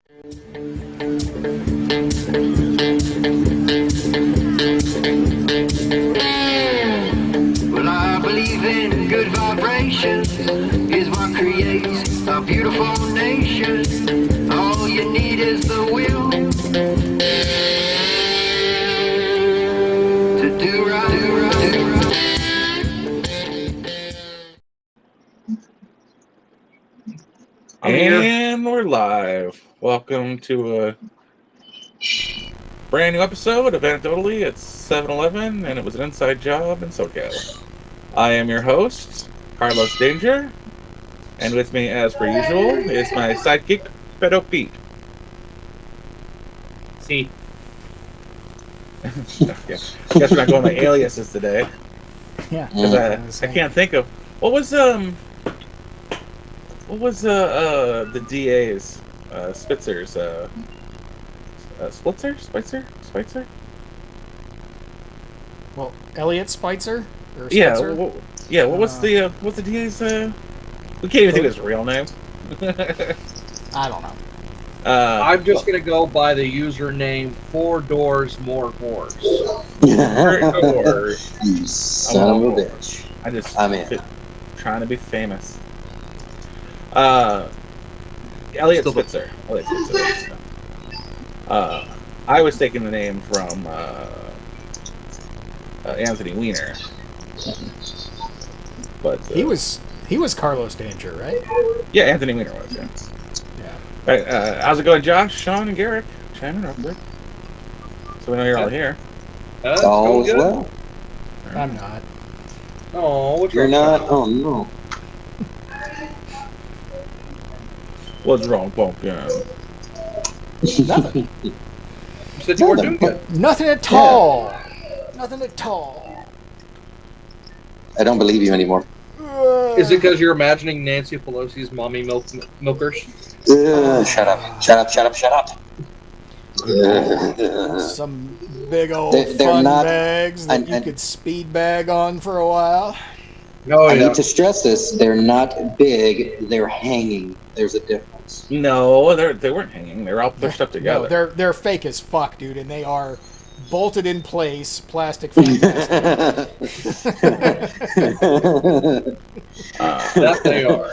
Well, I believe in good vibrations is what creates a beautiful nation. All you need is the will to do right, do right, do right. And we're live. Welcome to a brand new episode of Anecdotally It. It's 7-Eleven, and it was an inside job in SoCal. I am your host, Carlos Danger, and with me, as per usual, is my sidekick, Pedo Pete. See. Yeah. Guess we're not going by aliases today. Yeah. Because I can't think of what was the DA's Spitzer's Spitzer? Well, Elliot Spitzer? Or Yeah, Spitzer? what's the DA's we can't even think of his real name. I don't know. I'm just gonna go by the username 4 Doors More Whores. You son of a bitch. I'm in. Trying to be famous. Elliot Spitzer. I was taking the name from Anthony Weiner, but He was Carlos Danger, right? yeah, Anthony Weiner was. Yeah. All right, how's it going, Josh, Sean, and Garrick? Chime in real quick, so we know you're all here. All is well. I'm not. Oh, what's You're wrong? not? Oh, no. What's wrong, pumpkin? Nothing. You said you were doing good. Nothing at all. Nothing at all. I don't believe you anymore. Is it because you're imagining Nancy Pelosi's mommy milkers? Shut up. Some big old They're fun not- bags that you could speed bag on for a while. No, I need to stress this. They're not big. They're hanging. There's a difference. No, they weren't hanging. They were all pushed up together. No, they're fake as fuck, dude, and they are bolted in place, plastic fun bags. that they are.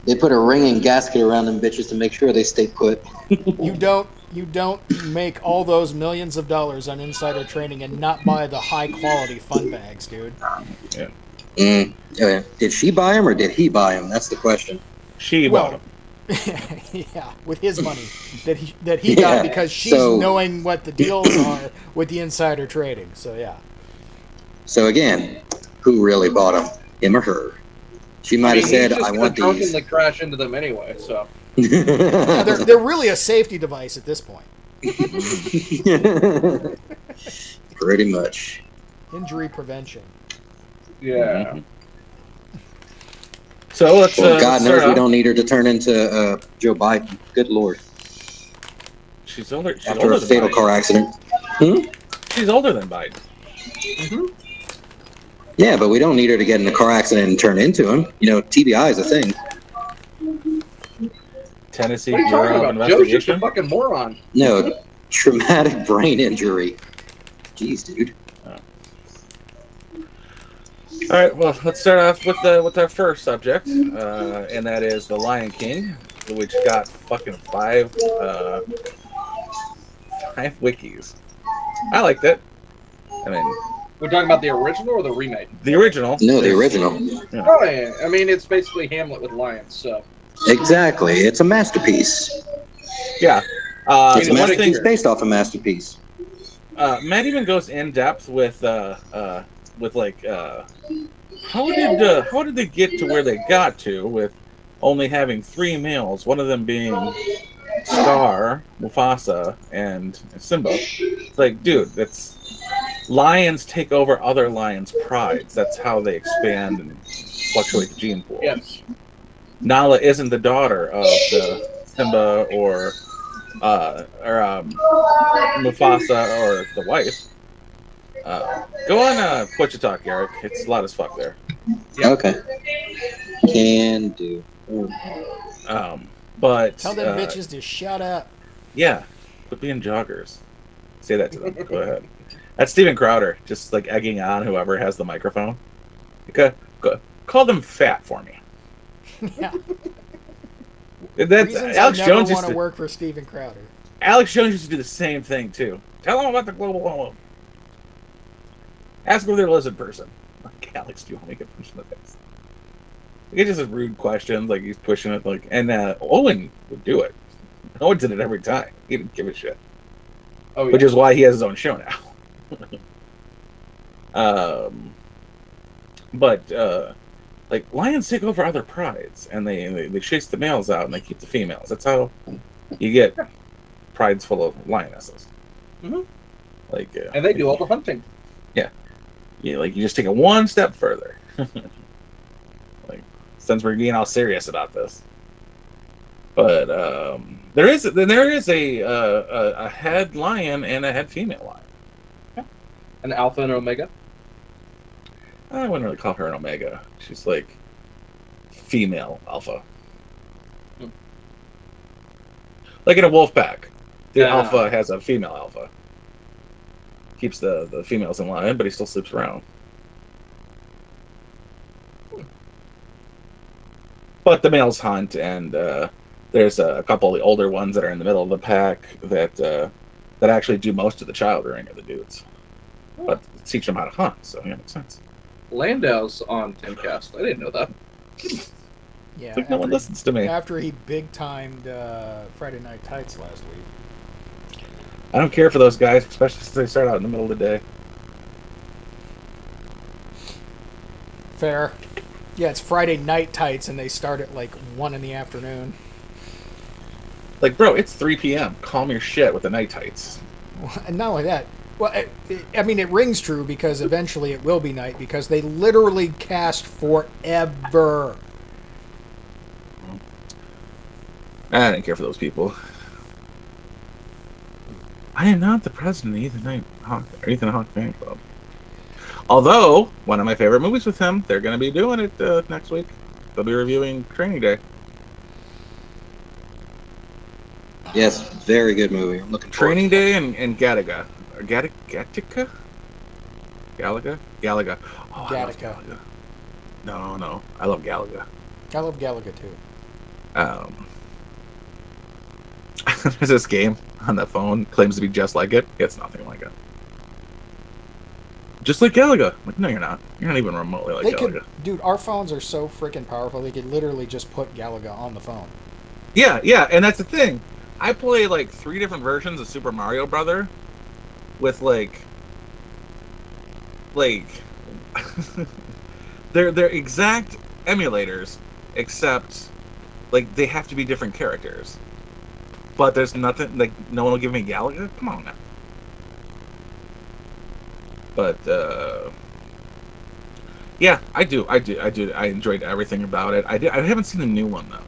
They put a ringing gasket around them bitches to make sure they stay put. You don't make all those millions of dollars on insider trading and not buy the high quality fun bags, dude. Yeah. Did she buy them or did he buy them? That's the question. She bought them. Yeah, with his money that he got because she's knowing what the deals are with the insider trading. So yeah. So again, who really bought them? Him or her? She might have said, "I want these." He's just crash into them anyway. So Yeah, they're really a safety device at this point. Pretty much. Injury prevention. yeah. Mm-hmm. So let's. Well, God let's knows start we off. don't need her to turn into Joe Biden. Good Lord. She's older. She's After older a than fatal Biden. car accident. She's older than Biden. Yeah, but we don't need her to get in a car accident and turn into him. You know, TBI is a thing. Tennessee What are you Bureau talking of about? Joe's just a Investigation. fucking moron. No, traumatic brain injury. Jeez, dude. All right. Well, let's start off with our first subject, and that is the Lion King, which got fucking five wikis. I liked it. I mean, We're talking about the original or the remake? the original. No, the original. Oh yeah. I mean, it's basically Hamlet with lions. So Exactly. It's a masterpiece. Yeah. It's a one masterpiece thing, based off a masterpiece. Matt even goes in depth with like how did they get to where they got to with only having 3 males, one of them being Scar, Mufasa, and Simba. It's like, dude, that's lions take over other lions' prides. That's how they expand and fluctuate the gene pool. yes. Nala isn't the daughter of the Simba or Mufasa or the wife. Go on Twitch Talk, Eric. It's a lot as fuck there. Okay. Can do. But Tell them bitches to shut up. Yeah, quit being joggers. Say that to them. Go ahead. That's Steven Crowder, just like egging on whoever has the microphone. Call them fat for me. Yeah. That's Reasons Alex I never Jones want to work for Steven Crowder. Alex Jones used to do the same thing too. Tell them about the global warming. Ask them if they're a lizard person. Like, Alex, do you want me to get punched in the face? It's just a rude question, like he's pushing it, like, and Owen would do it. Owen did it every time. He didn't give a shit. Oh, yeah. Which is why he has his own show now. But like lions take over other prides, and they chase the males out, and they keep the females. That's how you get prides full of lionesses. Mm-hmm. Like, and they do all the hunting. Yeah, like you just take it one step further. Like, since we're being all serious about this, but there is a head lion and a head female lion. Yeah. An alpha and omega. I wouldn't really call her an omega. She's like female alpha. Like in a wolf pack, the alpha has a female alpha. Keeps the females in line, but he still sleeps around. But the males hunt, and there's a couple of the older ones that are in the middle of the pack that actually do most of the child rearing of the dudes. But teach them how to hunt, so yeah, makes sense. Landau's on Timcast. I didn't know that. Yeah, Like no one listens to me. After he big-timed Friday Night Tights last week. I don't care for those guys, especially since they start out in the middle of the day. Fair. Yeah, it's Friday Night Tights, and they start at like 1 in the afternoon. Like, bro, it's 3 p.m. Calm your shit with the night tights. And not only that, well, I mean, it rings true because eventually it will be night because they literally cast forever. I didn't care for those people. I am not the president of Ethan Hawke fan club. Although, one of my favorite movies with him, they're going to be doing it next week. They'll be reviewing Training Day. Yes, very good movie. I'm looking forward Training to Day and Gattaca. Or Gattaca? Galaga? Galaga. Oh, I love Gattaca. Galaga. No. I love Galaga. I love Galaga too. There's this game on the phone, claims to be just like it. It's nothing like it. Just like Galaga. Like, no, you're not. You're not even remotely like Galaga. Dude, our phones are so freaking powerful, they could literally just put Galaga on the phone. Yeah, and that's the thing. I play like 3 different versions of Super Mario Brother with like they're exact emulators, except like they have to be different characters. But there's nothing, like, no one will give me Galaga? Come on now. But, yeah, I do. I enjoyed everything about it. I haven't seen the new one, though.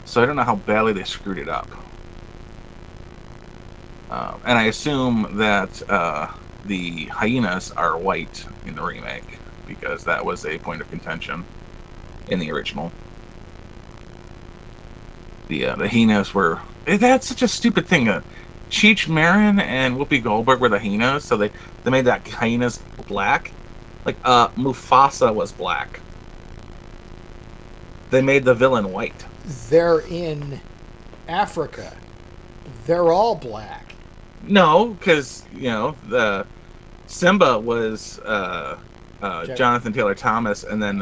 So I don't know how badly they screwed it up. And I assume that the hyenas are white in the remake, because that was a point of contention in the original. The hyenas were... That's such a stupid thing. Cheech Marin and Whoopi Goldberg were the hyenas, so they made that hyenas black. Like, Mufasa was black. They made the villain white. They're in Africa. They're all black. No, because, the Simba was Jonathan Taylor Thomas, and then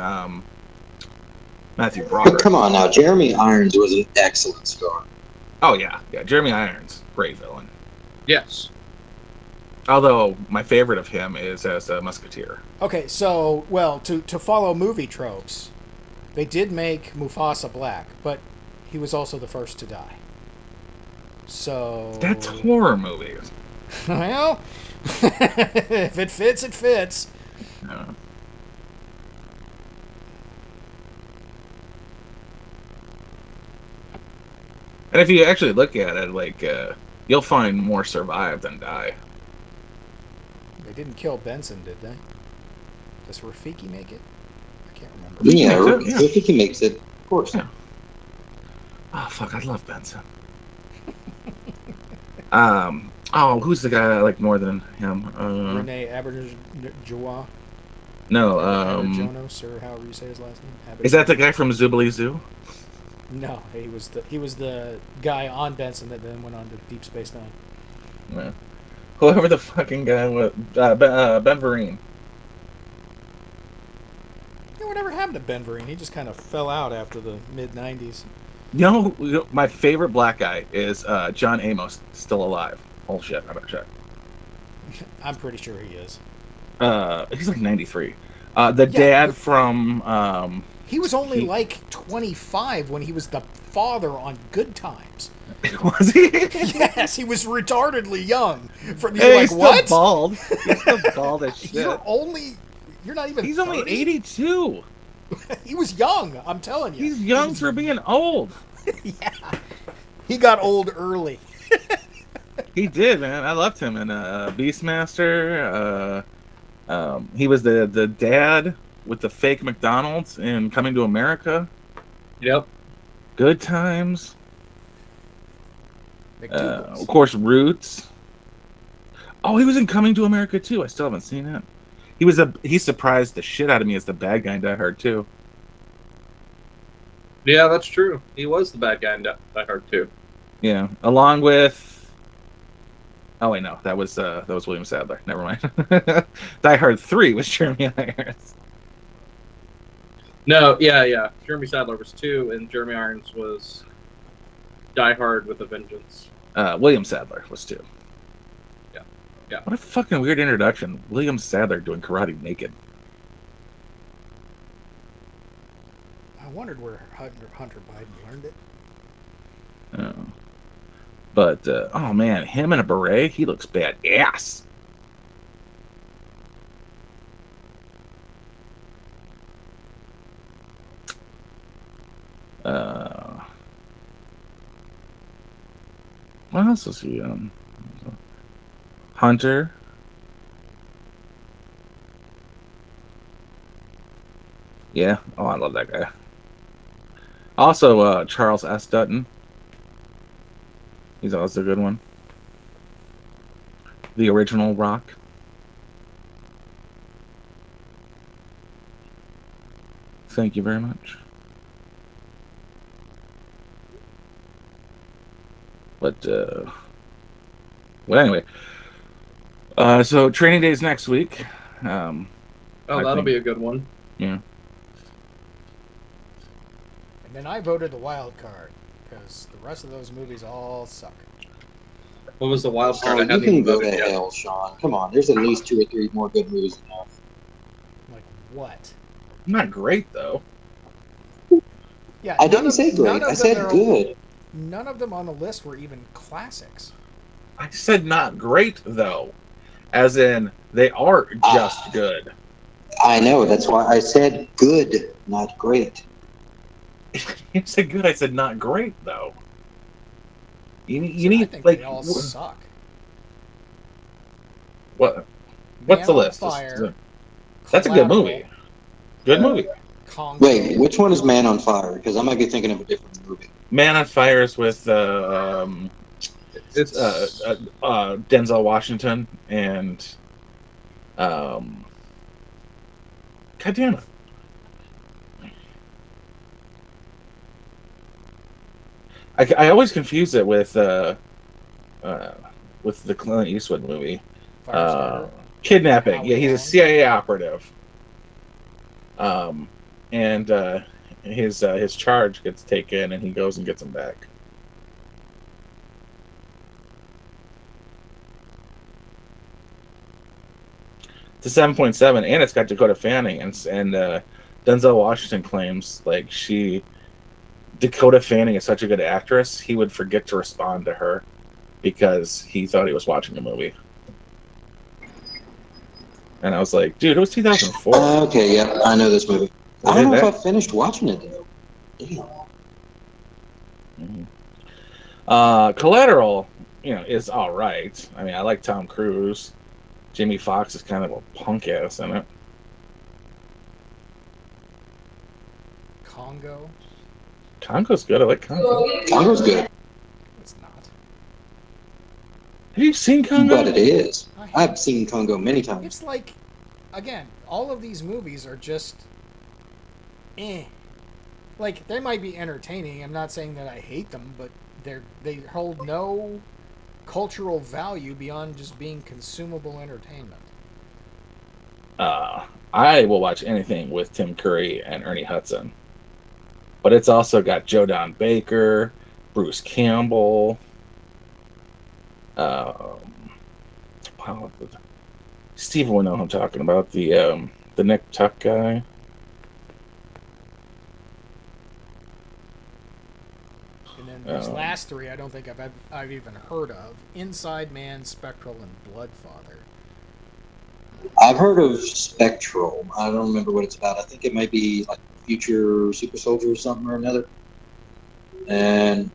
Matthew Broderick. Come on now, Jeremy Irons was an excellent star. Oh yeah, Jeremy Irons, great villain. Yes. Although my favorite of him is as a musketeer. Okay, so, well, to follow movie tropes, they did make Mufasa black, but he was also the first to die. So... That's horror movies. Well, if it fits, it fits. Yeah. And if you actually look at it, like, you'll find more survive than die. They didn't kill Benson, did they? Does Rafiki make it? I can't remember. Yeah, Rafiki makes it, of course. Yeah. Oh fuck, I love Benson. Who's the guy I like more than him? Renee Auberjonois. No, Auberjonos, or however you say his last name. is that the guy from Zoobly Zoo? No, he was the guy on Benson that then went on to Deep Space Nine. Yeah. Whoever the fucking guy was, Ben Vereen. Yeah, whatever happened to Ben Vereen? He just kind of fell out after the mid '90s. You know, my favorite black guy is John Amos, still alive. Oh shit, I better check. I'm pretty sure he is. He's like 93. The dad from he was only like 25 when he was the father on Good Times. Was he? Yes, he was retardedly young. He's what? Still bald. He's still bald as shit. You're not even. He's 30? only 82. He was young. I'm telling you. He's young for being old. Yeah. He got old early. He did, man. I loved him in Beastmaster. He was the dad with the fake McDonald's in Coming to America. Yep. Good Times. Of course, Roots. Oh, he was in Coming to America too. I still haven't seen it. He surprised the shit out of me as the bad guy in Die Hard 2. Yeah, that's true. He was the bad guy in Die Hard 2. Yeah, along with. Oh wait, no, that was William Sadler. Never mind. Die Hard 3 was Jeremy Irons. No, yeah. Jeremy Sadler was 2, and Jeremy Irons was Die Hard with a Vengeance. William Sadler was 2. Yeah. What a fucking weird introduction. William Sadler doing karate naked. I wondered where Hunter Biden learned it. But, oh man, him in a beret, he looks badass. What else was he on? Hunter. Yeah. Oh, I love that guy. Also, Charles S. Dutton. He's also a good one. The original Rock. Thank you very much. But, well, anyway. So, training days next week. That'll be a good one. Yeah. And then I voted the wild card because the rest of those movies all suck. What was the wild card? Oh, you can go to hell, Sean. Come on, there's at least 2 or 3 more good movies than that. Like what? Not great, though. Yeah, I didn't say great. I said good. None of them on the list were even classics. I said not great, though. As in, they are just good. I know. That's why I said good, not great. You said good. I said not great, though. You I need, think like... they all suck. What? What's Man the on list? Fire, That's a good movie. Good movie. Congo. Wait, which one is Man on Fire? Because I might be thinking of a different movie. Man on Fire is with It's Denzel Washington and God damn it. I always confuse it with the Clint Eastwood movie, Kidnapping. Yeah, he's a CIA operative. And his charge gets taken, and he goes and gets him back. To 7.7, and it's got Dakota Fanning, and Denzel Washington claims like Dakota Fanning is such a good actress, he would forget to respond to her because he thought he was watching a movie. And I was like, dude, it was 2004. Okay, yeah, I know this movie. I don't know if I finished watching it, though. Damn. Collateral, is all right. I mean, I like Tom Cruise. Jamie Foxx is kind of a punk ass in it. Congo. Congo's good. I like Congo. Congo's good, It's not. Have you seen Congo? but it is. I have. I've seen Congo many times. It's like, again, all of these movies are just, Like, they might be entertaining. I'm not saying that I hate them, but they hold no cultural value beyond just being consumable entertainment. I will watch anything with Tim Curry and Ernie Hudson. But it's also got Joe Don Baker, Bruce Campbell, Steve will know who I'm talking about, the Nick Tuck guy. And then these last three, I don't think I've even heard of: Inside Man, Spectral, and Bloodfather. I've heard of Spectral. I don't remember what it's about. I think it might be like Future Super Soldier or something or another. And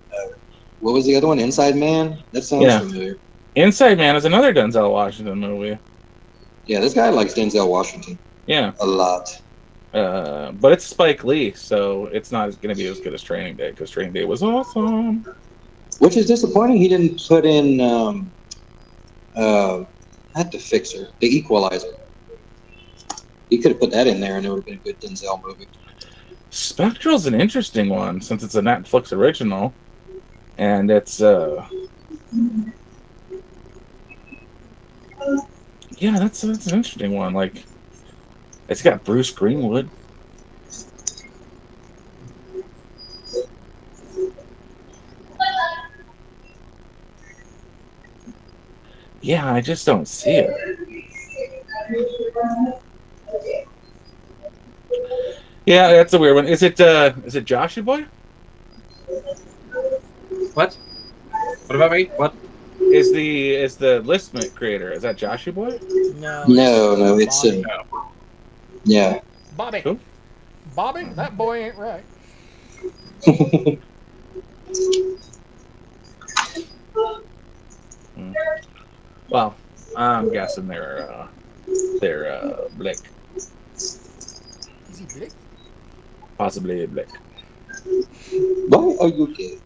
what was the other one? Inside Man? That sounds familiar. Inside Man is another Denzel Washington movie. Yeah, this guy likes Denzel Washington. Yeah. A lot. But it's Spike Lee, so it's not going to be as good as Training Day, because Training Day was awesome. Which is disappointing. He didn't put in not The Fixer, The Equalizer. He could have put that in there and it would have been a good Denzel movie. Spectral's an interesting one, since it's a Netflix original. And it's yeah, that's an interesting one. Like, it's got Bruce Greenwood. Yeah, I just don't see it. Yeah, that's a weird one. Is it Joshy Boy? What? What about me? What? Is the Listmate creator? Is that Joshy Boy? No, it's Bobby. yeah. Bobby. Who? Bobby, that boy ain't right. Well, I'm guessing they're Blick. Is he big? Possibly Blick. Why are you gay?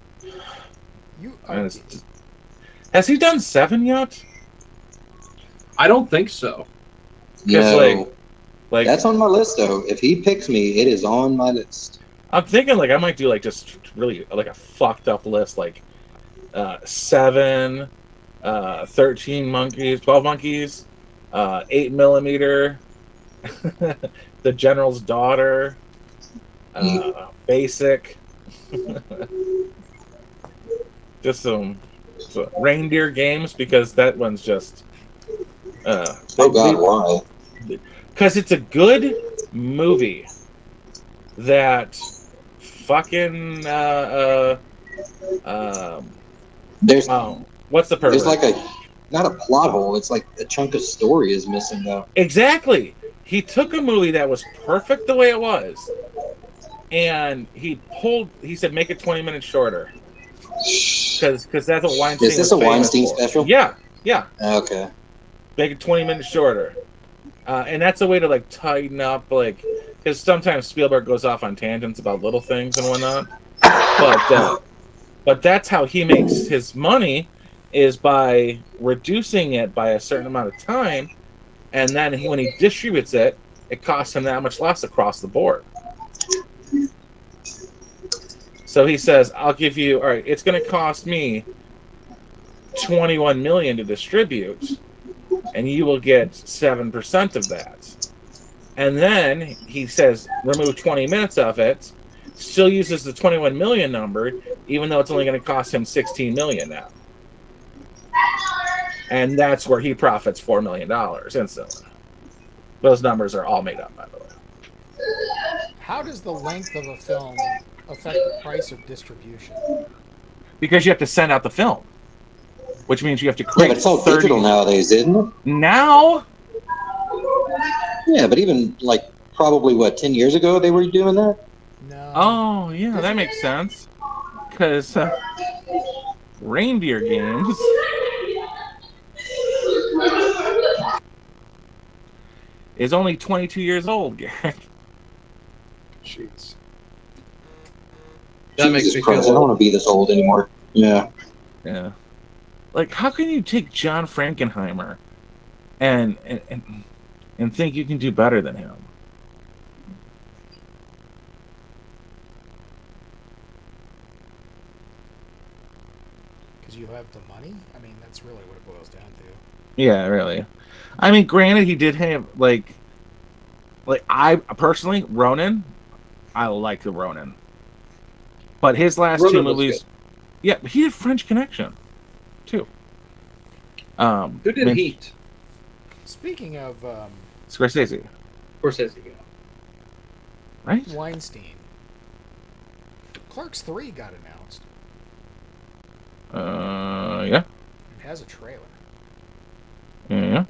You are. Has he done 7 yet? I don't think so. No. Like That's on my list, though. If he picks me, it is on my list. I'm thinking like I might do like just really like a fucked up list, like 7, 13 monkeys, 12 monkeys, 8mm, the General's Daughter, Basic, just some Reindeer Games, because that one's just Oh God, why? because it's a good movie that fucking There's what's the purpose? there's like not a plot hole. It's like a chunk of story is missing, though. Exactly. He took a movie that was perfect the way it was, and he said make it 20 minutes shorter, because that's what Weinstein. Is this was a Weinstein for. special? Yeah. Okay. Make it 20 minutes shorter, and that's a way to like tighten up, like, because sometimes Spielberg goes off on tangents about little things and whatnot, but that's how he makes his money, is by reducing it by a certain amount of time, and then when he distributes it, it costs him that much less across the board. So he says, I'll give you, all right, it's going to cost me $21 million to distribute, and you will get 7% of that. And then he says, remove 20 minutes of it, still uses the 21 million number, even though it's only going to cost him 16 million now. And that's where he profits $4 million instantly. Those numbers are all made up, by the way. How does the length of a film affect the price of distribution? Because you have to send out the film, which means you have to Yeah, create but it's all 30 digital nowadays, isn't it? Now? Yeah, but even like probably 10 years ago they were doing that. No. Oh, yeah, that makes sense. Because Reindeer Games is only 22 years old, Garrett. Jeez. That makes Jesus me Christ, feel I don't old. want to be this old anymore. Yeah. Yeah. Like, how can you take John Frankenheimer and think you can do better than him? Because you have the money? I mean, that's really what it boils down to. Yeah, really. I mean, granted, he did have like I personally Ronin. I like the Ronin, but his last two Ronin was movies, yeah, he did French Connection too. Who did Heat? Speaking of Scorsese, Scorsese. Yeah. right? Weinstein, Clerks 3 got announced. Yeah, It has a trailer. yeah.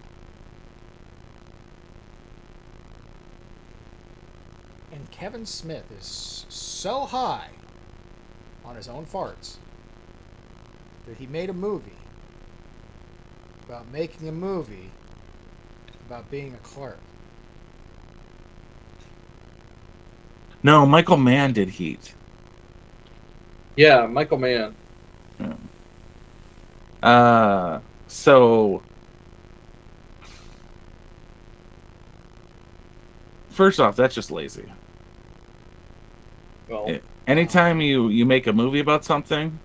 And Kevin Smith is so high on his own farts that he made a movie about making a movie about being a clerk. No, Michael Mann did Heat. Yeah, Michael Mann. So first off, that's just lazy. Well, Anytime you make a movie about something,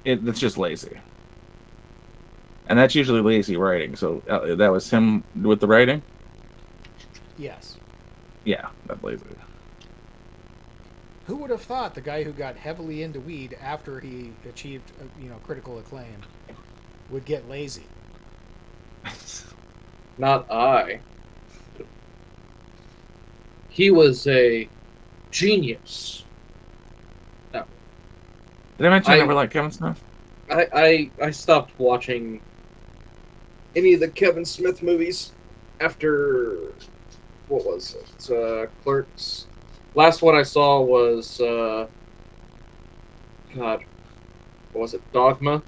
it's just lazy. And that's usually lazy writing. So that was him with the writing? Yes. Yeah, that's lazy. Who would have thought the guy who got heavily into weed after he achieved, critical acclaim would get lazy? not I. He was a genius. No. Did I mention I I- never liked Kevin Smith? I stopped watching any of the Kevin Smith movies after what was it? Clerks. Last one I saw was God, what was it? Dogma.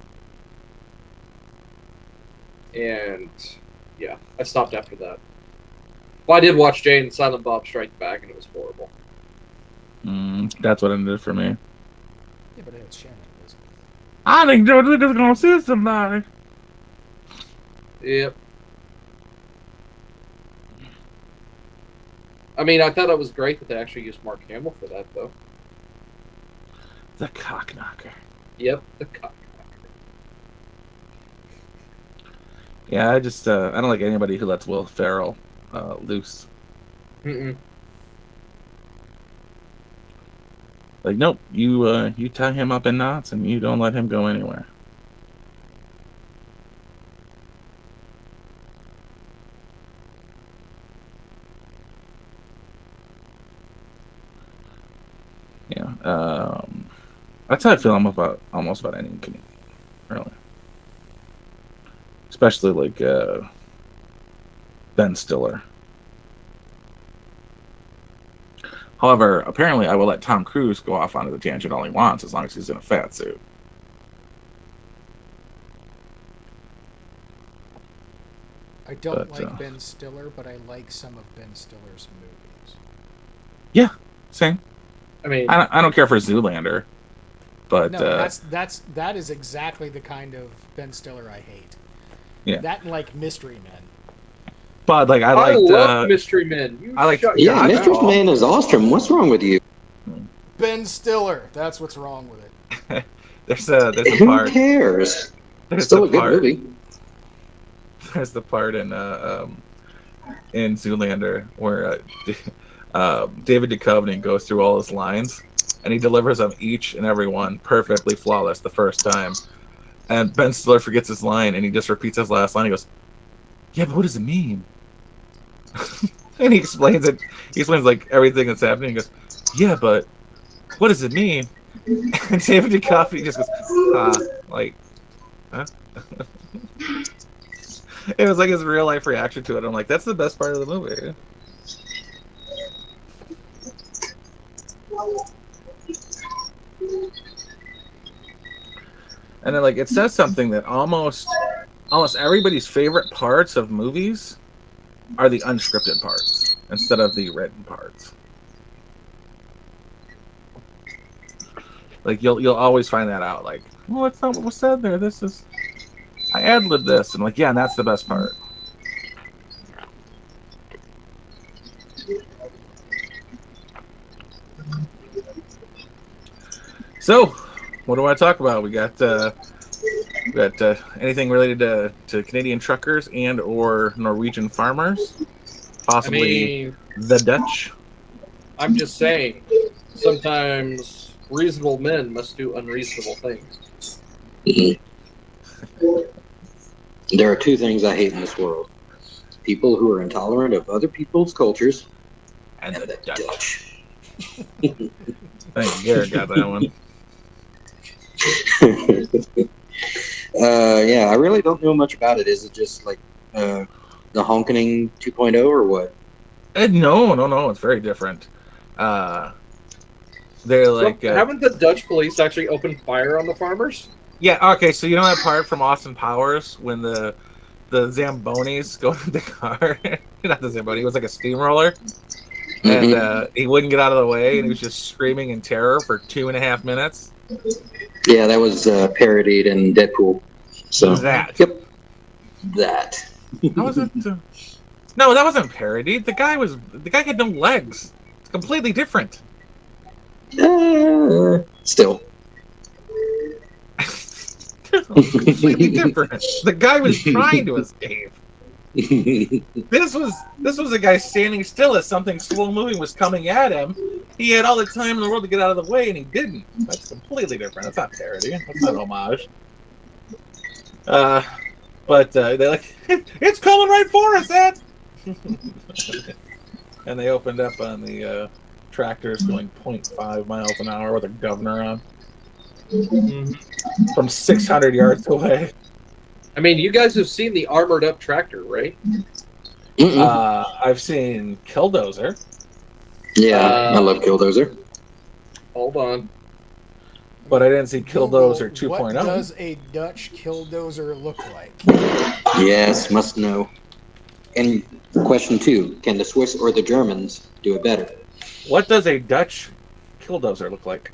And yeah, I stopped after that. Well, I did watch Jay and Silent Bob Strike Back, and it was horrible. That's what it did for me. Yeah, but it's Shannon. Isn't it? I think George is gonna sue somebody. Yep. I mean, I thought it was great that they actually used Mark Hamill for that, though. The cock knocker. Yep, the cock. Yeah, I don't like anybody who lets Will Ferrell loose. Mm-mm. Like, nope, you tie him up in knots and you don't let him go anywhere. Yeah, that's how I feel almost about any comedian, really. Especially like Ben Stiller. However, apparently I will let Tom Cruise go off onto the tangent all he wants as long as he's in a fat suit. I don't But, like Ben Stiller, but I like some of Ben Stiller's movies. Yeah, same. I mean, I don't care for Zoolander, but No, that is exactly the kind of Ben Stiller I hate. Yeah. That and like Mystery Men. but like I I liked love Mystery Men. You I like- shut Yeah, your Mistress mouth. Man is awesome. What's wrong with you? Ben Stiller. That's what's wrong with it. there's a Who part cares? there's Still a a good part movie. there's the part in Zoolander where David Duchovny goes through all his lines and he delivers them each and every one perfectly flawless the first time. And Ben Stiller forgets his line and he just repeats his last line. He goes, "Yeah, but what does it mean?" And he explains it. He explains like everything that's happening. He goes, "Yeah, but what does it mean?" And David Duchovny just goes, like, huh? It was like his real life reaction to it. I'm like, that's the best part of the movie. And then like it says something that almost everybody's favorite parts of movies are the unscripted parts instead of the written parts. Like you'll always find that out. Like, well, that's not what was said there. This is I ad-libbed this, and like, yeah, and that's the best part. So, what do I talk about? We got anything related to Canadian truckers and or Norwegian farmers, possibly the Dutch. I'm just saying, sometimes reasonable men must do unreasonable things. There are two things I hate in this world: people who are intolerant of other people's cultures, And the Dutch. I think Garrett got that one. Yeah, I really don't know much about it. Is it just like the honkening 2.0 or what? No, it's very different. They're like haven't the Dutch police actually opened fire on the farmers? Yeah, okay, so you know that part from Austin Powers when the Zambonis go in the car? Not the Zamboni, it was like a steamroller. And he wouldn't get out of the way, and he was just screaming in terror for 2.5 minutes. Yeah, that was parodied in Deadpool. So that. Yep. That. How was it? No, that wasn't parodied. The guy had no legs. It's completely different. Still. Completely different. The guy was trying to escape. This was a guy standing still as something slow moving was coming at him. He had all the time in the world to get out of the way, and he didn't. That's completely different. That's not parody. That's not homage. But they're like, it's coming right for us, Ed. And they opened up on the tractors going 0.5 miles an hour with a governor on from 600 yards away. I mean, you guys have seen the armored up tractor, right? I've seen Killdozer. Yeah, I love Killdozer. Hold on. But I didn't see Killdozer 2.0. What does a Dutch Killdozer look like? Yes, must know. And question 2, can the Swiss or the Germans do it better? What does a Dutch Killdozer look like?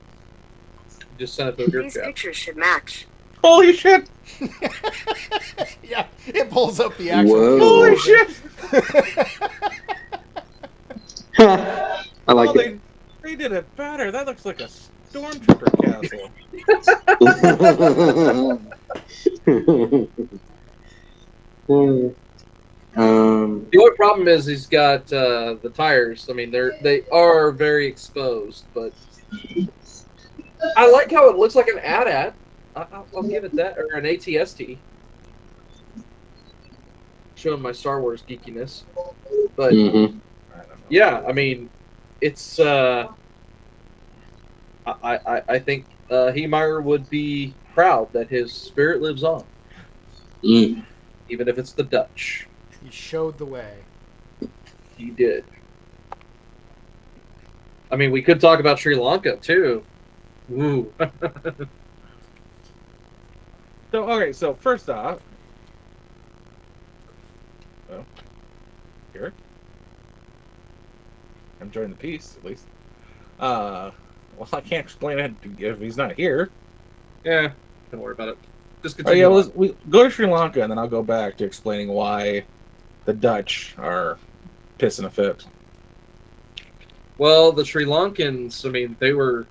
Just send it to a group These chat. pictures should match. Holy shit! Yeah, it pulls up the actual. Whoa. Holy shit! I like it. They did it better. That looks like a stormtrooper castle. The only problem is he's got the tires. I mean, they are very exposed, but I like how it looks like an AT-AT. I'll give it that, or an ATST. Showing my Star Wars geekiness, but yeah, I mean, it's. I think Heemeyer would be proud that his spirit lives on, even if it's the Dutch. He showed the way. He did. I mean, we could talk about Sri Lanka too. Ooh. So first off, here I'm enjoying the piece at least. Well, I can't explain it if he's not here. Yeah, don't worry about it. Just Oh continue. yeah, we go to Sri Lanka and then I'll go back to explaining why the Dutch are pissing a fit. Well, the Sri Lankans, I mean, they were.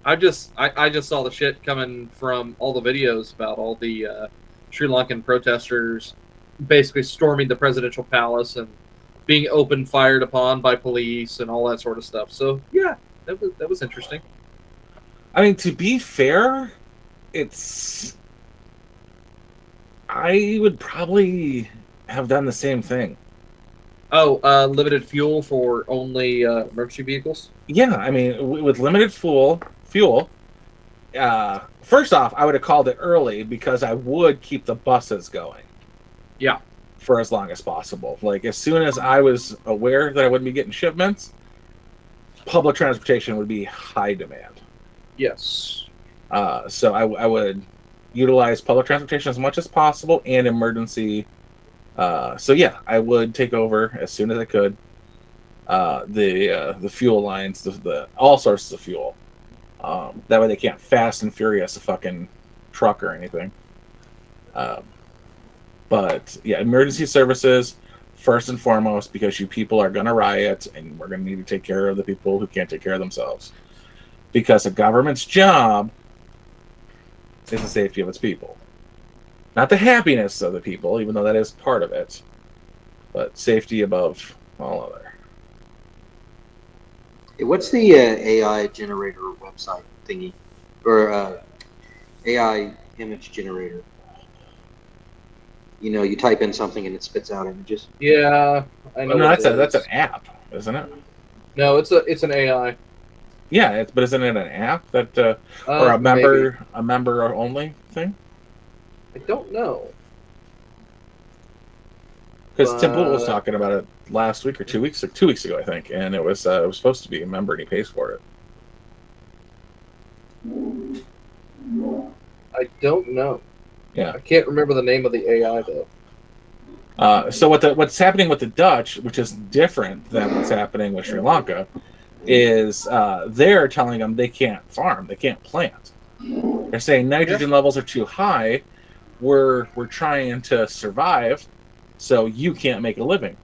I just saw the shit coming from all the videos about all the Sri Lankan protesters basically storming the presidential palace and being fired upon by police and all that sort of stuff. So yeah, that was interesting. I mean, to be fair, I would probably have done the same thing. Oh, limited fuel for only emergency vehicles? Yeah, I mean, with limited fuel, first off, I would have called it early because I would keep the buses going. Yeah. For as long as possible. Like, as soon as I was aware that I wouldn't be getting shipments, public transportation would be high demand. Yes. So I would utilize public transportation as much as possible and emergency. So yeah, I would take over as soon as I could. The fuel lines, the all sources of fuel. That way they can't fast and furious a fucking truck or anything. But yeah, emergency services first and foremost, because you people are going to riot and we're going to need to take care of the people who can't take care of themselves. Because the government's job is the safety of its people. Not the happiness of the people, even though that is part of it, but safety above all other. Hey, what's the AI generator website thingy? Or AI image generator? You know, you type in something and it spits out images. Yeah, I know. No, what that's it an is. app, isn't it? No, it's an AI. Yeah, but isn't it an app that or a Maybe. member only thing? I don't know. Because Tim Pool was But talking about it last week or 2 weeks ago, I think, and it was supposed to be a member and he pays for it. I don't know. Yeah. I can't remember the name of the AI though. So what's happening with the Dutch, which is different than what's happening with Sri Lanka, is they're telling them they can't farm, they can't plant. They're saying nitrogen levels are too high. We're trying to survive, so you can't make a living.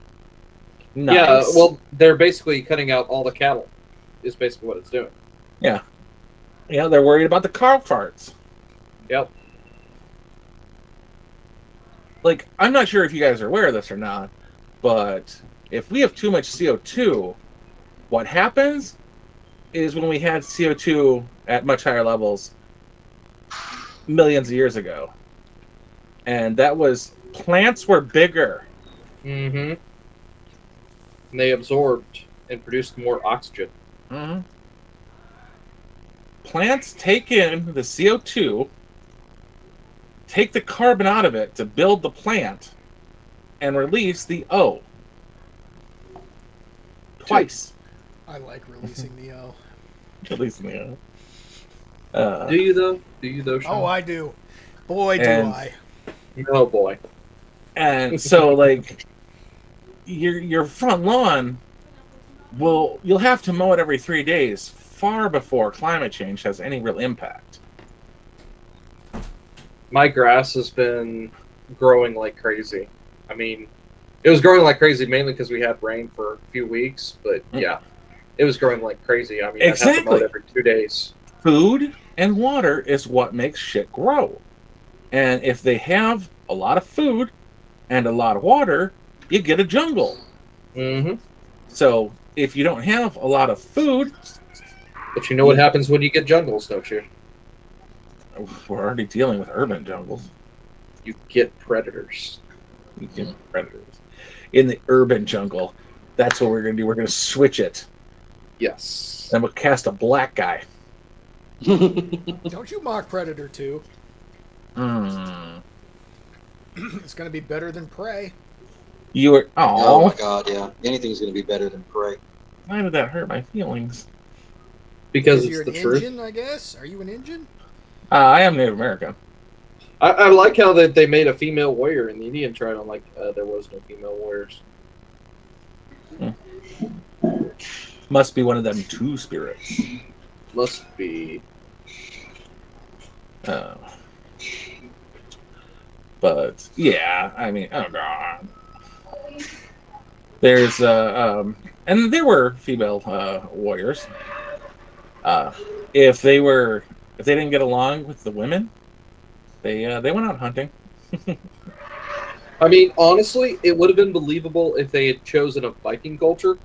Nice. Yeah, well, they're basically cutting out all the cattle. Is basically what it's doing. Yeah, they're worried about the car farts. Yep. Like, I'm not sure if you guys are aware of this or not, but if we have too much CO2, what happens is when we had CO2 at much higher levels millions of years ago, and that was plants were bigger. Mm-hmm. And they absorbed and produced more oxygen. Mm-hmm. Plants take in the CO2, take the carbon out of it to build the plant, and release the O. Twice. I like releasing the O. Releasing the O. Do you though? Do you though, Sean? Oh, I do. Boy, do And- I. Oh boy. And so, like, your front lawn, you'll have to mow it every 3 days, far before climate change has any real impact. My grass has been growing like crazy. I mean, it was growing like crazy mainly because we had rain for a few weeks, but yeah, it was growing like crazy. I mean, I'd have to mow it every 2 days. Food and water is what makes shit grow. And if they have a lot of food and a lot of water, you get a jungle. Mm-hmm. So if you don't have a lot of food... But you know what happens when you get jungles, don't you? We're already dealing with urban jungles. You get predators. You get predators. In the urban jungle, that's what we're going to do. We're going to switch it. Yes. And we'll cast a black guy. Don't you mock Predator 2? It's going to be better than Prey. You were... Oh my Oh, god, yeah. Anything's going to be better than Prey. why did that hurt my feelings? Because You're it's an the truth. engine, I guess? Are you an engine? I am Native American. I like how that they made a female warrior in the Indian tribe. I'm like, there was no female warriors. Must be one of them two spirits. Must be. But yeah, I mean, oh god. There's and there were female warriors. If they didn't get along with the women, they went out hunting. I mean, honestly, it would have been believable if they had chosen a Viking culture,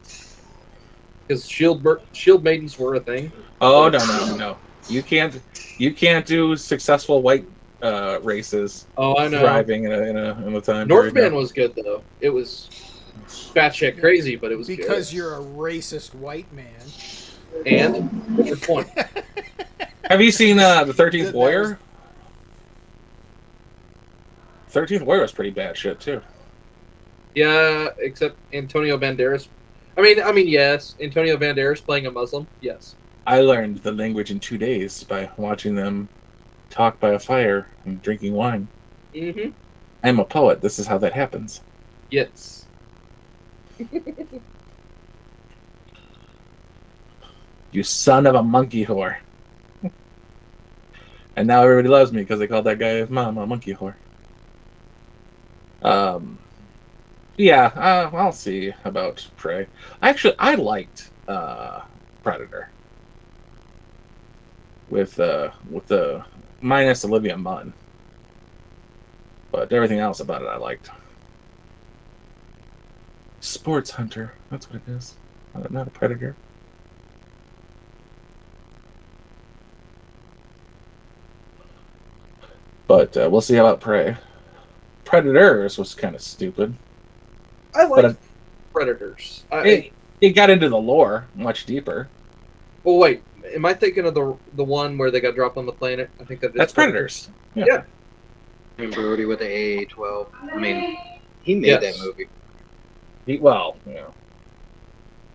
because shield maidens were a thing. Oh no! You can't do successful white races. Oh, I know. Thriving in a time. Northman period. was good though. It was batshit crazy, but it was Because good. you're a racist white man. And what's your point? Have you seen the 13th That Warrior? 13th Warrior was pretty bad shit too. Yeah, except Antonio Banderas. I mean, yes, Antonio Banderas playing a Muslim. Yes. I learned the language in 2 days by watching them talk by a fire and drinking wine. Mm-hmm. I'm a poet. This is how that happens. Yes. You son of a monkey whore. And now everybody loves me because they called that guy mom a monkey whore. Yeah, I'll see about Prey. Actually, I liked Predator with the minus Olivia Munn, but everything else about it I liked. Sports Hunter, that's what it is. Not a Predator. But we'll see about Prey. Predators was kind of stupid. I like But Predators. it got into the lore much deeper. Well, wait. Am I thinking of the one where they got dropped on the planet? I think that's Predators. Yeah. And Brody with the AA-12. I mean, he made that movie.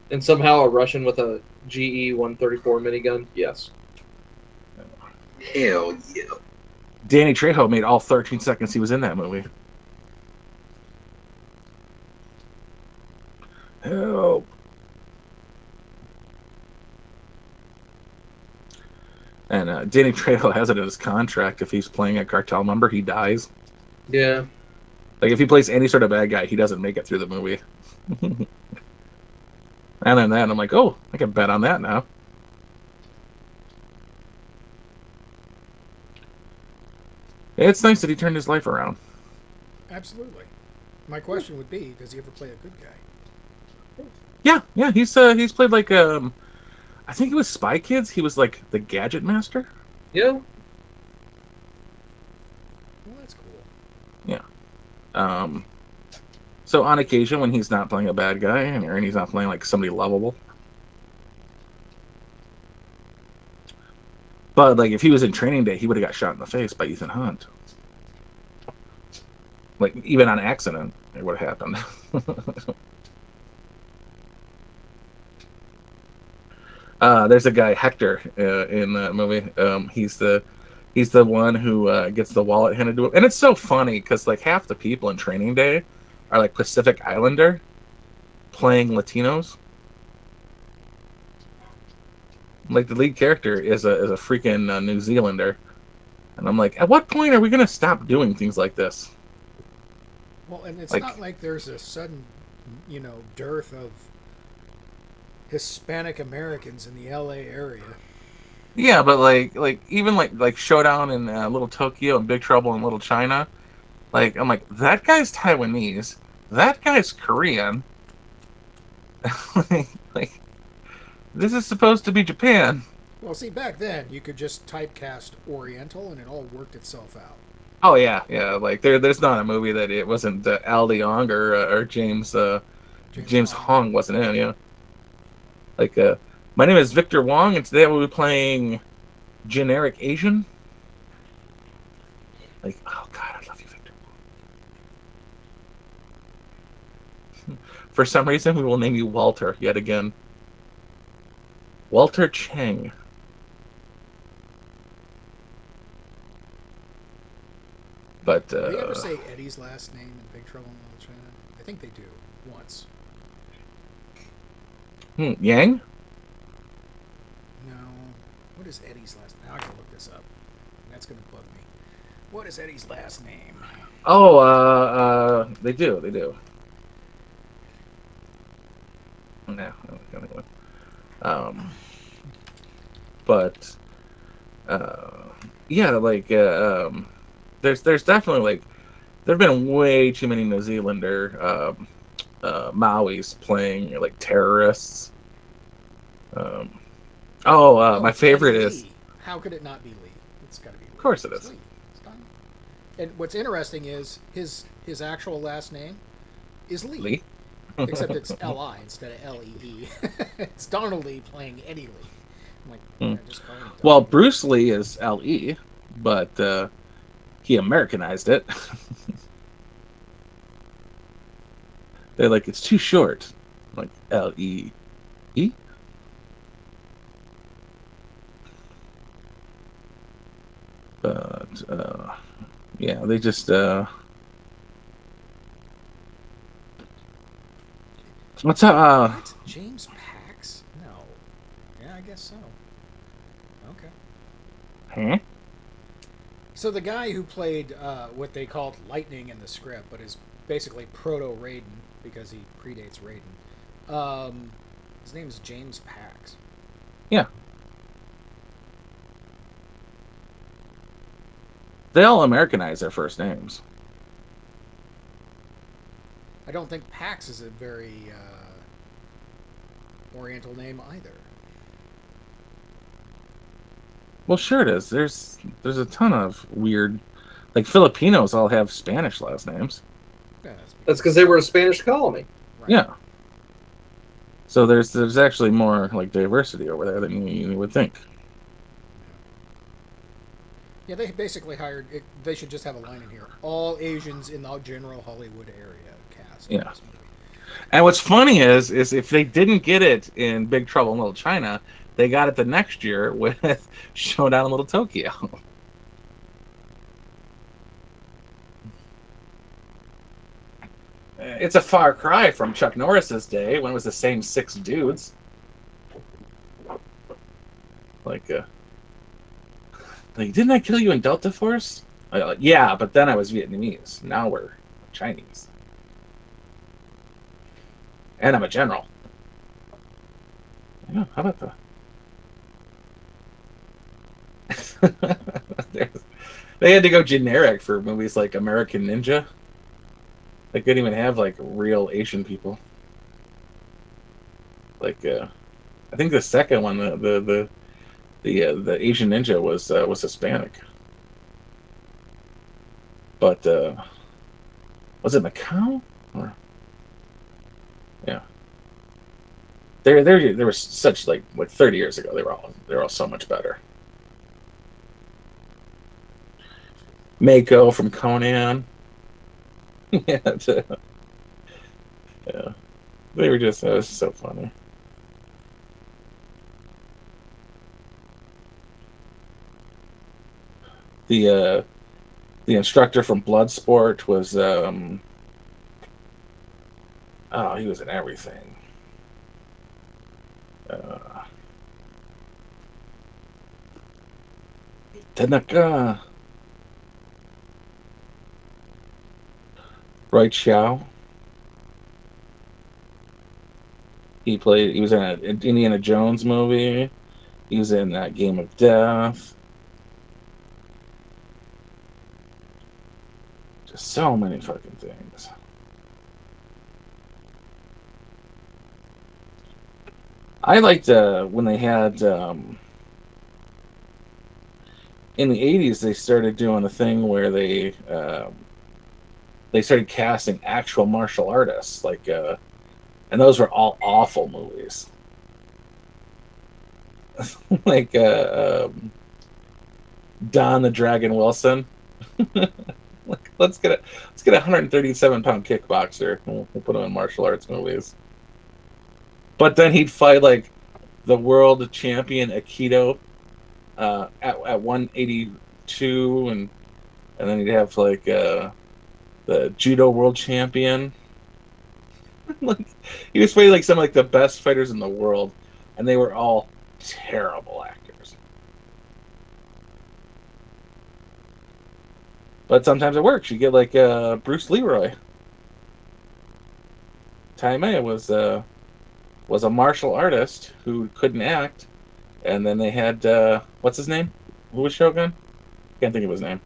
And somehow a Russian with a GE 134 minigun. Yes. Hell yeah. Danny Trejo made all 13 seconds he was in that movie. Help. And Danny Trejo has it in his contract. If he's playing a cartel member, he dies. Yeah. Like, if he plays any sort of bad guy, he doesn't make it through the movie. And then I'm like, oh, I can bet on that now. It's nice that he turned his life around. Absolutely. My question would be, does he ever play a good guy? Yeah, he's played like I think it was Spy Kids. He was like the gadget master. Yeah. Well, that's cool. Yeah. So on occasion when he's not playing a bad guy and he's not playing like somebody lovable. But like if he was in Training Day, he would have got shot in the face by Ethan Hunt. Like even on accident, it would have happened. There's a guy Hector in that movie. He's the one who gets the wallet handed to him, and it's so funny because like half the people in Training Day are like Pacific Islander playing Latinos. Like the lead character is a freaking New Zealander, and I'm like, at what point are we gonna stop doing things like this? Well, and it's Like- not like there's a sudden, dearth of Hispanic Americans in the LA area. Yeah, but like even like Showdown in Little Tokyo and Big Trouble in Little China, like I'm like that guy's Taiwanese, that guy's Korean. like this is supposed to be Japan. Well, see, back then you could just typecast Oriental and it all worked itself out. Oh yeah. Like there's not a movie that it wasn't Al Leong or James Hong wasn't in. Yeah. Like my name is Victor Wong, and today we'll be playing generic Asian. Like, oh god, I love you, Victor Wong. For some reason, we will name you Walter yet again. Walter Cheng. But Do they ever say Eddie's last name in Big Trouble in Little China? I think they do once. Yang? No. What is Eddie's last name? I gotta look this up. That's gonna bug me. What is Eddie's last name? Oh, they do. No, anyway. But yeah, like there's definitely like there've been way too many New Zealander Mauis playing like terrorists. My favorite Eddie is Lee. How could it not be Lee? It's gotta be Lee. Of course it It's is. Lee. It's done. And what's interesting is his actual last name is Lee. Lee. Except it's L-I instead of L-E-E. It's Donald Lee playing Eddie Lee. I'm like, yeah, just call him Donald. Well, Bruce Lee is L.E., but he Americanized it. They're like, it's too short. I'm like, L-E-E? But, yeah, they just, what's up? What? James Pax? No. Yeah, I guess so. Okay. Huh? So the guy who played what they called Lightning in the script, but is basically proto Raiden because he predates Raiden. His name is James Pax. Yeah. They all Americanize their first names. I don't think Pax is a very Oriental name either. Well, sure it is. There's a ton of weird, like Filipinos all have Spanish last names. Yeah, That's because they were a Spanish colony. right. Yeah. So there's actually more like diversity over there than you would think. Yeah, they basically hired. They should just have a line in here: all Asians in the general Hollywood area cast. Yeah. And what's funny is if they didn't get it in Big Trouble in Little China, they got it the next year with Showdown in Little Tokyo. It's a far cry from Chuck Norris's day when it was the same 6 dudes. Like, didn't I kill you in Delta Force? Yeah, but then I was Vietnamese. Now we're Chinese. And I'm a general. Yeah, how about that? They had to go generic for movies like American Ninja. They couldn't even have like real Asian people. Like, I think the second one, the Asian Ninja was Hispanic. But was it Macau? Or, yeah. They were such like 30 years ago. They were all so much better. Mako from Conan. Yeah, yeah. They were just, that was so funny. The instructor from Bloodsport was he was in everything. Tanaka. Roy Chow. He was in an Indiana Jones movie. He was in that Game of Death. Just so many fucking things. I liked when they had in the 80s they started doing a thing where they started casting actual martial artists, like, and those were all awful movies. Like Don the Dragon Wilson. Like, let's get a 137-pound kickboxer. We'll put him in martial arts movies. But then he'd fight like the world champion Aikido at 182, and then he'd have like the judo world champion. Like, he was fighting like some of like the best fighters in the world, and they were all terrible actors. But sometimes it works. You get like Bruce Leroy. Taime was a martial artist who couldn't act, and then they had what's his name? Who was Shogun? Can't think of his name.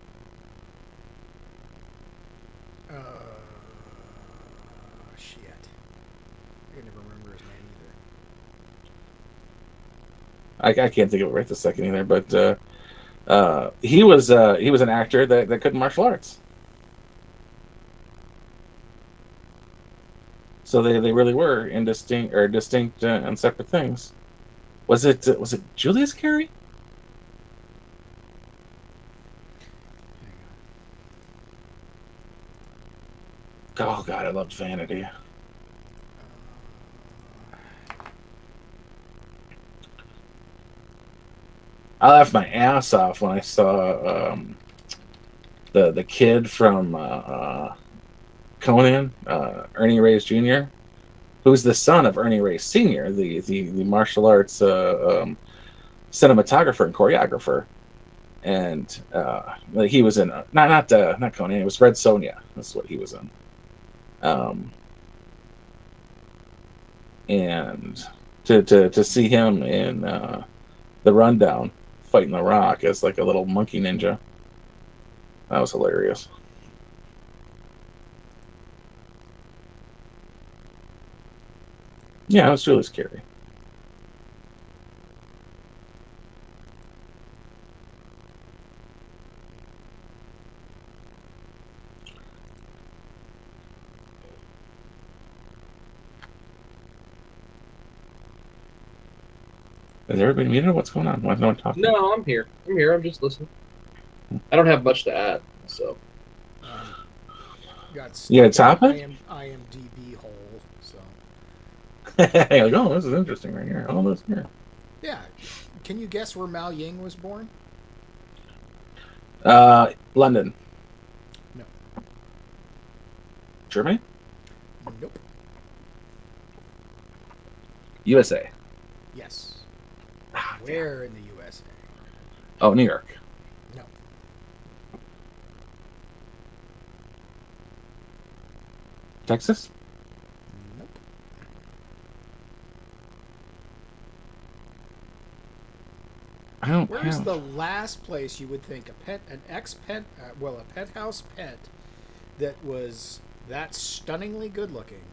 Shit. I can never remember his name either. I can't think of it right this second either. But he was an actor that couldn't martial arts. So they really were distinct and separate things. Was it Julius Carey? Oh God, I loved Vanity. I laughed my ass off when I saw the kid from Conan, Ernie Reyes Jr., who's the son of Ernie Reyes Sr., the martial arts cinematographer and choreographer. and like he was in not Conan. It was Red Sonja. That's what he was in. And to see him in the Rundown fighting the Rock as like a little monkey ninja, that was hilarious. Yeah, it was really scary. Is everybody muted? What's going on? Why is no one talking? No, I'm here. I'm just listening. I don't have much to add, so. Got You got a topic? IMDb hole, so. Like, oh, this is interesting right here. Oh, this here. Yeah. Can you guess where Mao Ying was born? London. No. Germany? Nope. USA. Yes. Ah, Where in the USA? Oh, New York. No. Texas? Nope. I don't Where's have... the last place you would think a penthouse pet that was that stunningly good looking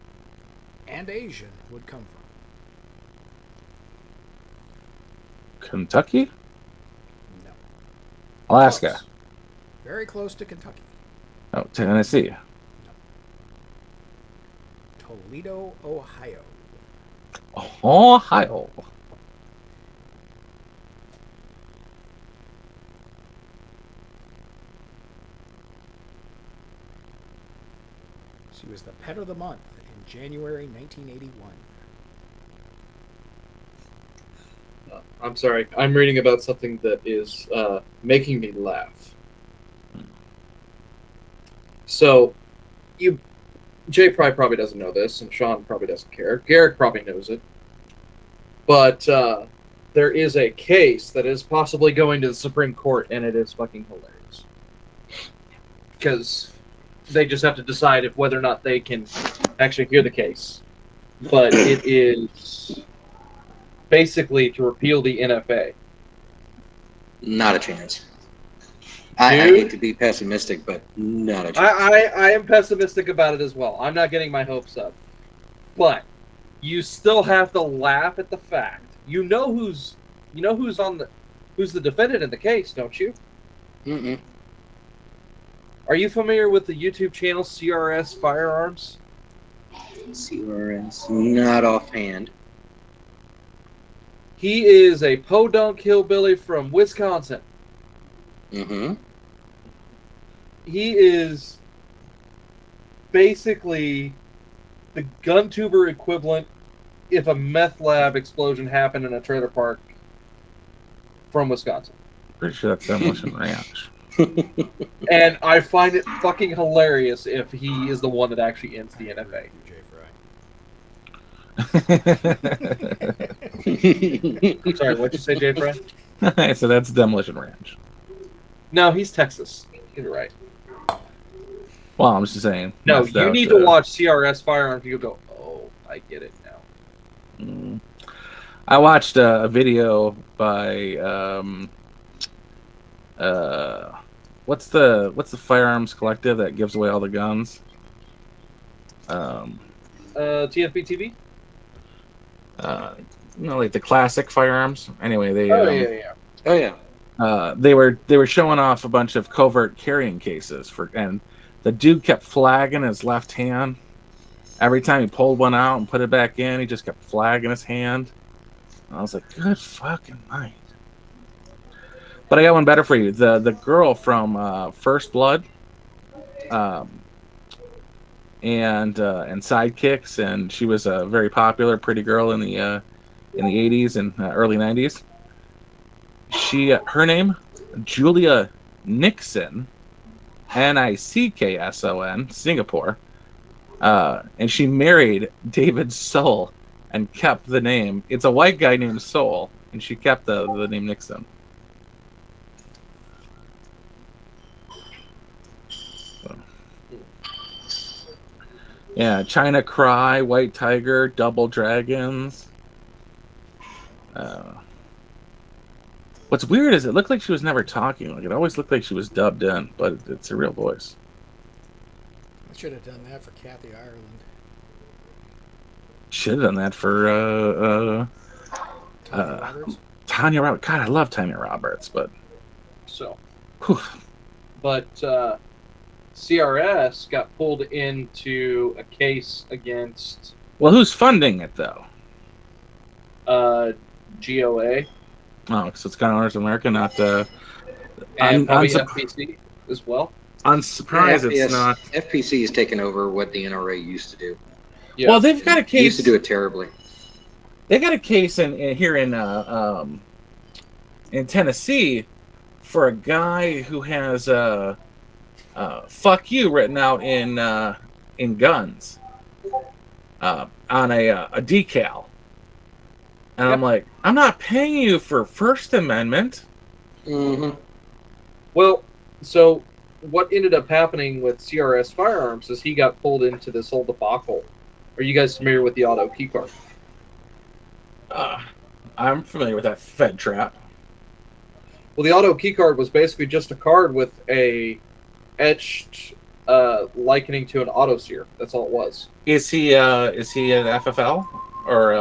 and Asian would come from? Kentucky? No. Alaska? Close. Very close to Kentucky. Oh, Tennessee. Toledo, Ohio. Ohio. She was the pet of the month in January 1981. I'm sorry. I'm reading about something that is making me laugh. So, Jay probably doesn't know this, and Sean probably doesn't care. Garrick probably knows it. But there is a case that is possibly going to the Supreme Court, and it is fucking hilarious. Because they just have to decide whether or not they can actually hear the case. But it is basically to repeal the NFA. Not a chance. I hate to be pessimistic, but not a chance. I am pessimistic about it as well. I'm not getting my hopes up. But you still have to laugh at the fact. You know who's the defendant in the case, don't you? Mm-mm. Are you familiar with the YouTube channel CRS Firearms? CRS, not offhand. He is a podunk hillbilly from Wisconsin. Mm-hmm. He is basically the gun tuber equivalent if a meth lab explosion happened in a trailer park from Wisconsin. Pretty sure that's Demolition Ranch. And I find it fucking hilarious if he is the one that actually ends the NFA. Sorry, what'd you say, Jay Fry? So that's Demolition Ranch. No, he's Texas. You're right. Well, I'm just saying. No, you need to watch CRS Firearms. You'll go, oh, I get it now. I watched a video by what's the firearms collective that gives away all the guns? TFB TV? Like the classic firearms. Anyway, they Oh yeah. they were showing off a bunch of covert carrying cases and the dude kept flagging his left hand. Every time he pulled one out and put it back in, he just kept flagging his hand. And I was like, good fucking night. But I got one better for you. The girl from First Blood, and Sidekicks, and she was a very popular pretty girl in the 80s and early 90s. Her name, Julia Nixon, Nickson, Singapore, and she married David Soul and kept the name. It's a white guy named Soul, and she kept the name Nixon. Yeah, China Cry, White Tiger, Double Dragons. What's weird is it looked like she was never talking. Like it always looked like she was dubbed in, but it's a real voice. I should have done that for Kathy Ireland. Should have done that for Tanya Roberts. Tanya Roberts. God, I love Tanya Roberts, but So, whew. but CRS got pulled into a case against Well, who's funding it though? GOA Oh, so it's Gun Owners of America, not and probably FPC as well. I'm surprised FPS, it's not. FPC has taken over what the NRA used to do. Yeah. Well, they've got a They used case. to do it terribly. They got a case here in Tennessee for a guy who has "fuck you" written out in guns on a decal, and Yep. I'm like, I'm not paying you for First Amendment. Mm-hmm. Well, so what ended up happening with CRS Firearms is he got pulled into this whole debacle. Are you guys familiar with the auto keycard? I'm familiar with that Fed trap. Well, the auto keycard was basically just a card with a etched likening to an auto sear. That's all it was. Is he an FFL or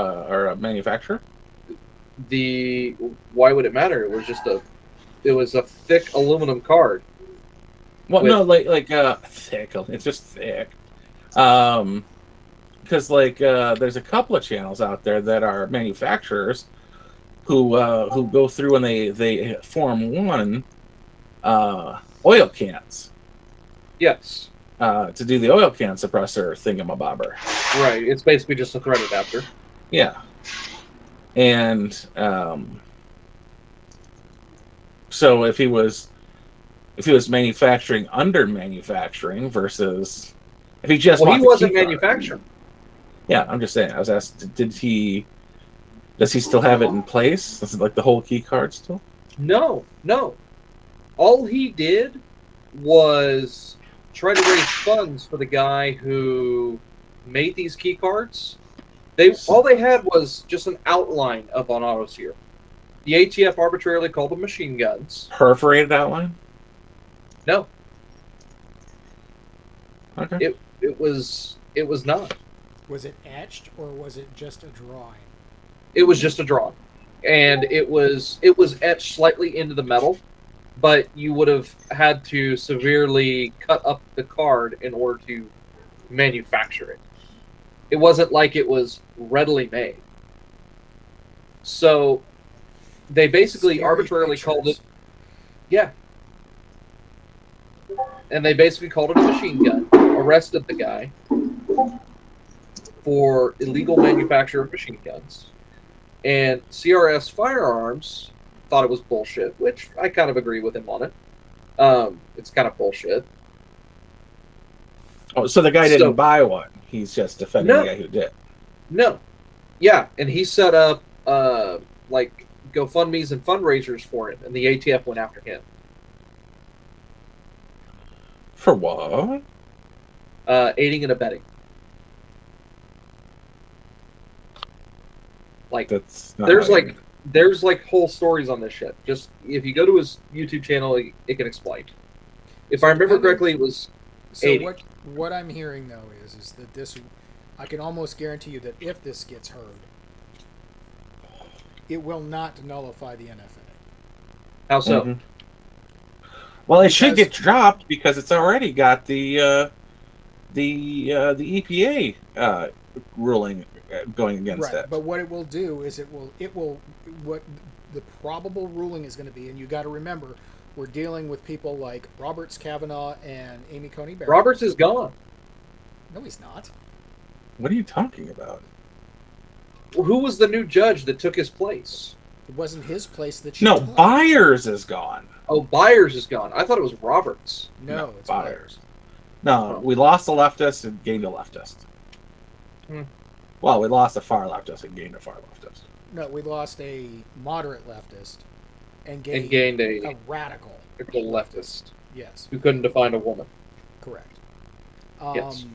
a manufacturer? Why would it matter? It was a thick aluminum card. Well, With- no, like thick. It's just thick. Because there's a couple of channels out there that are manufacturers who go through and they form one oil cans Yes. to do the oil can suppressor thingamabobber. Right. It's basically just a thread adapter. Yeah, and so if he was manufacturing under manufacturing versus if he just Well, he bought the wasn't key card. manufacturing. Yeah, I'm just saying. I was asked, does he still have it in place? Is it like the whole key card still? No. All he did was try to raise funds for the guy who made these key cards. All they had was just an outline of an auto sear. The ATF arbitrarily called them machine guns. Perforated outline? No, Okay. it was not. Was it etched or was it just a drawing? It was just a drawing, and it was etched slightly into the metal, but you would have had to severely cut up the card in order to manufacture it. It wasn't like it was readily made. So they basically Scary arbitrarily pictures. called it, yeah. And they basically called it a machine gun, arrested the guy for illegal manufacture of machine guns. And CRS Firearms thought it was bullshit, which I kind of agree with him on it. It's kind of bullshit. Oh, so the guy didn't buy one. He's just defending No. the guy who did. No. Yeah, and he set up like GoFundMe's and fundraisers for him, and the ATF went after him. For what? Aiding and abetting. Like That's not there's how like you- there's like whole stories on this shit. Just if you go to his YouTube channel, it can explain. If I remember correctly, it was So 80. what I'm hearing though is that this, I can almost guarantee you that if this gets heard, it will not nullify the NFA. how so. Mhm. Well, it should Because- get dropped because it's already got the EPA ruling going against Right, it. but what it will do is it will what the probable ruling is going to be, and you got to remember, we're dealing with people like Roberts Kavanaugh and Amy Coney Barrett. Roberts is gone. No, he's not. What are you talking about? Who was the new judge that took his place? It wasn't his place that she No, took. Byers is gone. Oh, Byers is gone. I thought it was Roberts. No, it's Byers. Byers. No, we lost a leftist and gained a leftist. Hmm. Well, we lost a far leftist and gained a far leftist. No, we lost a moderate leftist and And gained, gained a a radical. leftist Yes, who couldn't define a woman. correct. Yes.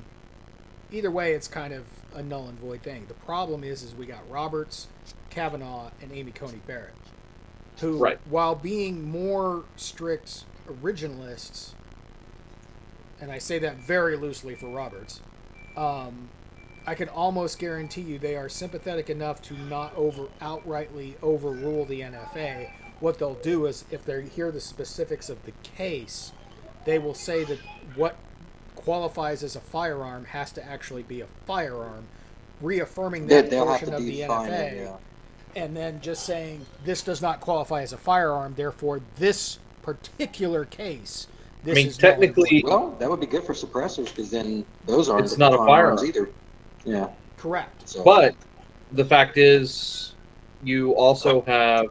either way, it's kind of a null and void thing. The problem is we got Roberts, Kavanaugh, and Amy Coney Barrett, who, Right. while being more strict originalists, and I say that very loosely for Roberts, I can almost guarantee you they are sympathetic enough to not outrightly overrule the NFA. What they'll do is, if they hear the specifics of the case, they will say that what qualifies as a firearm has to actually be a firearm, reaffirming that They'll have portion to of the define NFA, it, yeah. and then just saying this does not qualify as a firearm, therefore this particular case. This I mean, is null and technically- void. Well, that would be good for suppressors because then those aren't It's not a firearms firearm. either. Yeah. Correct. So, But the fact is, you also have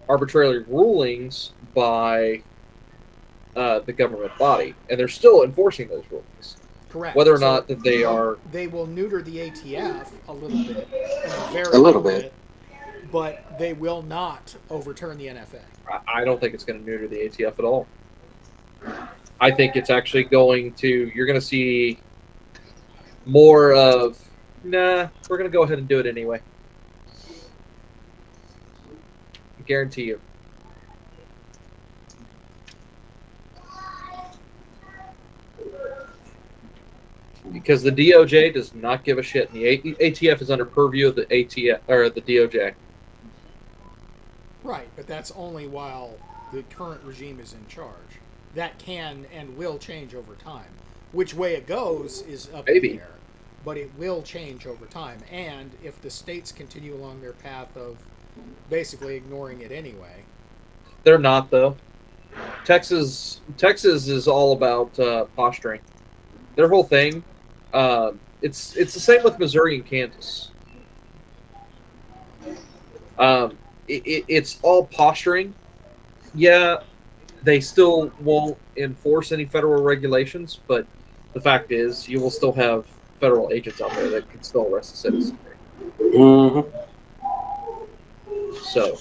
arbitrary rulings by the government body, and they're still enforcing those rulings, Correct. whether or So not that they are. they will neuter the ATF a little bit, very A little bit. but they will not overturn the NFA. I don't think it's going to neuter the ATF at all. I think it's actually going to. You're going to see more of. Nah, we're going to go ahead and do it anyway. I guarantee you. Because the DOJ does not give a shit, and the ATF is under purview of the ATF or the DOJ. Right, but that's only while the current regime is in charge. That can and will change over time. Which way it goes is up in Maybe. the air, but it will change over time. And if the states continue along their path of basically ignoring it anyway, They're not though. Texas is all about posturing. Their whole thing. It's the same with Missouri and Kansas. It's all posturing. Yeah, they still won't enforce any federal regulations, but the fact is, you will still have federal agents out there that can still arrest a citizen. mhm. So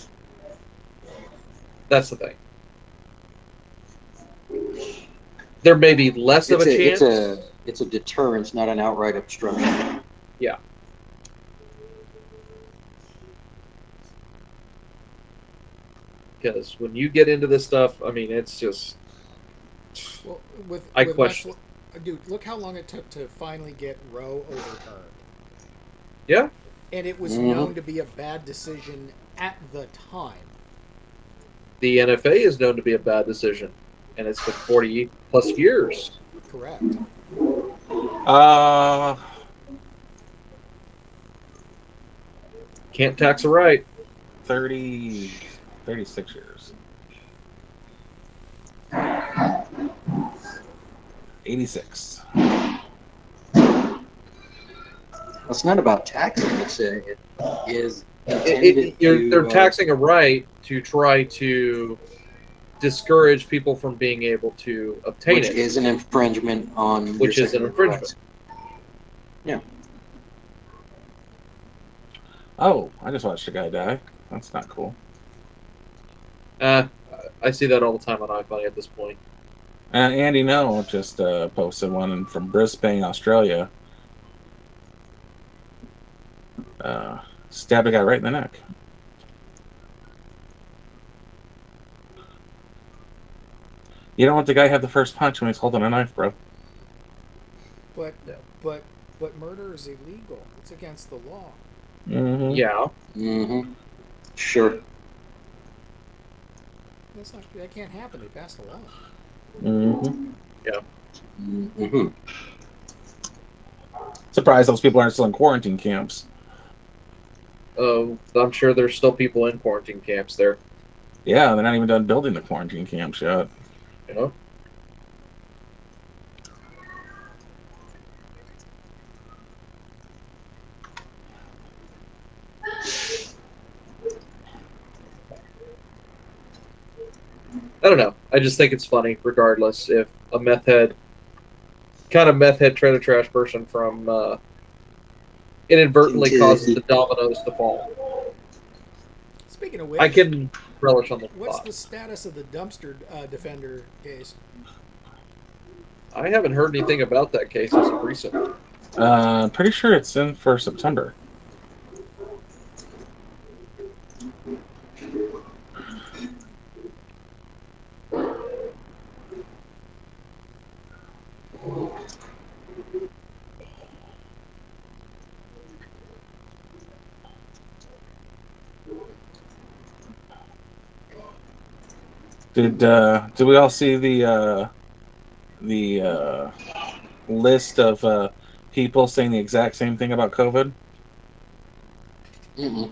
that's the thing. There may be less of a chance. It's a deterrence, not an outright obstruction. Yeah. Because when you get into this stuff, I mean, it's just. well, with I with question. dude, look how long it took to finally get Roe overturned. Yeah. And it was Mhm. known to be a bad decision at the time. The NFA is known to be a bad decision, and it's been 40 plus years. Correct. Can't tax a right. 36 years. 86. It's not about taxing. It is intended They're to, taxing a right to try to discourage people from being able to obtain which it. is an infringement on Which your is an Second infringement. Rights. Yeah. Oh, I just watched a guy die. That's not cool. I see that all the time on iFunny at this point. Andy No just posted one from Brisbane, Australia. Stabbed a guy right in the neck. You don't want the guy to have the first punch when he's holding a knife, bro. But murder is illegal. It's against the law. Mm-hmm. Yeah. Mm-hmm. Sure. That can't happen. They passed a law. Mm-hmm. Mm-hmm. Surprised those people aren't still in quarantine camps. I'm sure there's still people in quarantine camps there. Yeah, they're not even done building the quarantine camps yet. You know? I don't know. I just think it's funny, regardless, if a meth head trailer trash person from inadvertently causes the dominoes to fall. Speaking of which, I can relish on the what's thought. the status of the dumpster defender case? I haven't heard anything about that case as of recent. Pretty sure it's in for September. Did we all see the list of people saying the exact same thing about COVID? Mm-mm.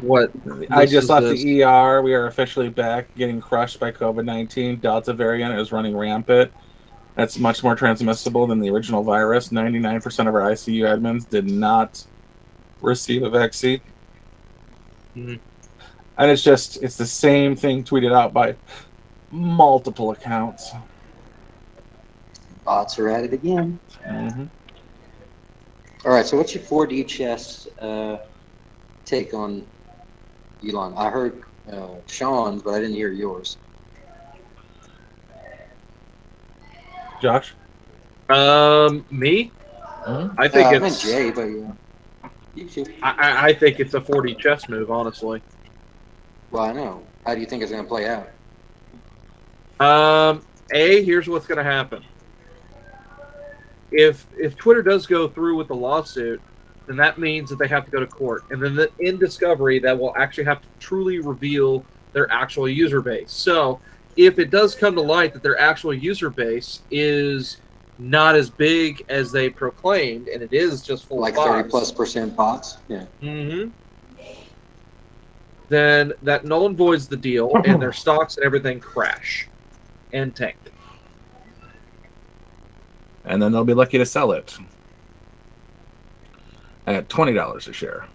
What? I just left this? the ER. We are officially back, getting crushed by COVID-19. Delta variant is running rampant. That's much more transmissible than the original virus. 99% of our ICU admins did not receive a vaccine. Mhm. And it's the same thing tweeted out by multiple accounts. Bots are at it again. Mm-hmm. All right, so what's your 4D chess take on Elon? I heard Sean's, but I didn't hear yours. Josh? Me? I think I meant it's. Jay, but yeah. You too. I think it's a 4D chess move, honestly. Well, I know. How do you think it's going to play out? Here's what's going to happen. If Twitter does go through with the lawsuit, then that means that they have to go to court, and then in discovery, that will actually have to truly reveal their actual user base. So, if it does come to light that their actual user base is not as big as they proclaimed, and it is just full Like of bots, 30+% bots? Yeah. Mm-hmm. Then that null and voids the deal, and their stocks and everything crash and tank. And then they'll be lucky to sell it at $20 a share.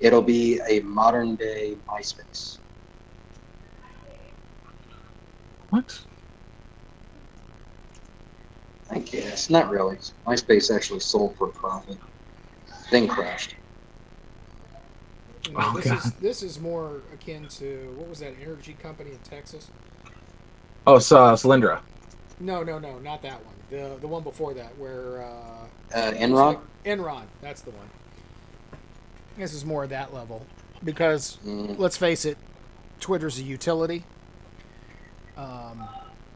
It'll be a modern day MySpace. What? I guess. Not really. MySpace actually sold for a profit, then crashed. You know, Oh, God. this is more akin to, what was that energy company in Texas? Oh, Solyndra. No, not that one. The one before that, where Enron? Enron, that's the one. This is more at that level because Mm. let's face it, Twitter's a utility.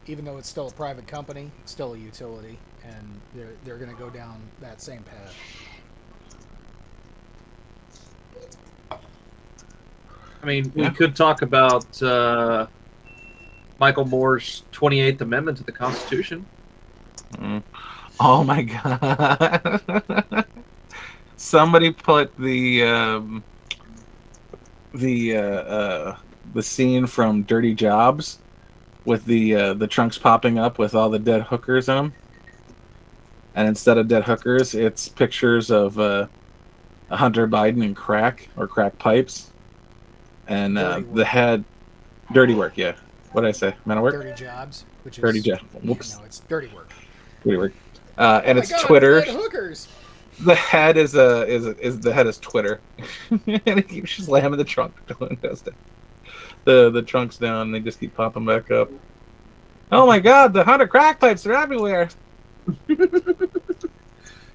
Even though it's still a private company, it's still a utility, and they're going to go down that same path. I mean, we could talk about Michael Moore's 28th Amendment to the Constitution. Mm. Oh my God! Somebody put the scene from Dirty Jobs with the trunks popping up with all the dead hookers in them, and instead of dead hookers, it's pictures of Hunter Biden and crack or crack pipes, and the head. Dirty work, yeah. What did I say? Men at work. Dirty jobs, which is Dirty job. Whoops. No, it's dirty work. Dirty work. And oh it's my God, Twitter. Dead hookers. The head is the head is Twitter, and it keeps just slamming the trunk windows down. The trunk's down, and they just keep popping back up. Oh my God! The Hunter crack pipes are everywhere.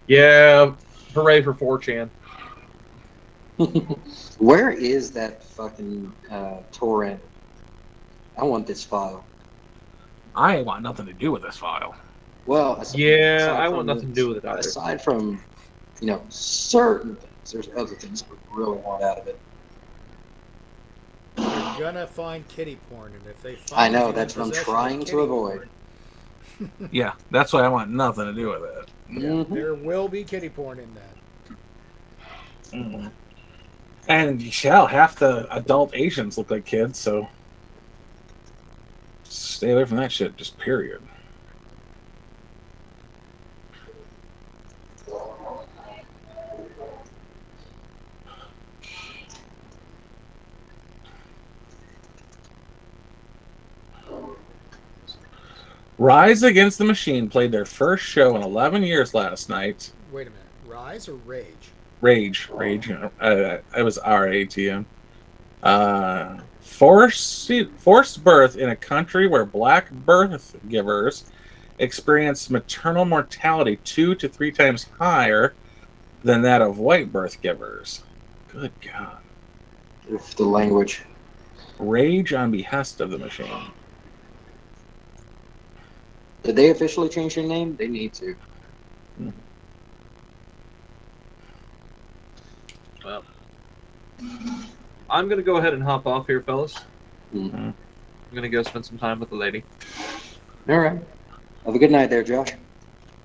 Yeah, hooray for 4chan. Where is that fucking torrent? I want this file. I want nothing to do with this file. Well, Yeah, I want nothing to do with it either. Aside from, certain things, there's other things we really want out of it. You're gonna find kitty porn, and if they find I know, you in that's what I'm possession of trying to kitty avoid. porn, Yeah, that's why I want nothing to do with it. Mhm. there will be kitty porn in that. Mm-hmm. And half the adult Asians look like kids, so stay away from that shit. Just period. Rise Against the Machine played their first show in 11 years last night. Wait a minute, Rise or Rage? Rage. It was RATM. Forced birth in a country where black birth givers experience maternal mortality 2 to 3 times higher than that of white birth givers. Good God. If the language. Rage on behest of the machine. Did they officially change their name? They need to. Well, I'm gonna go ahead and hop off here, fellas. Mm. I'm gonna go spend some time with the lady. All right. Have a good night there, Josh.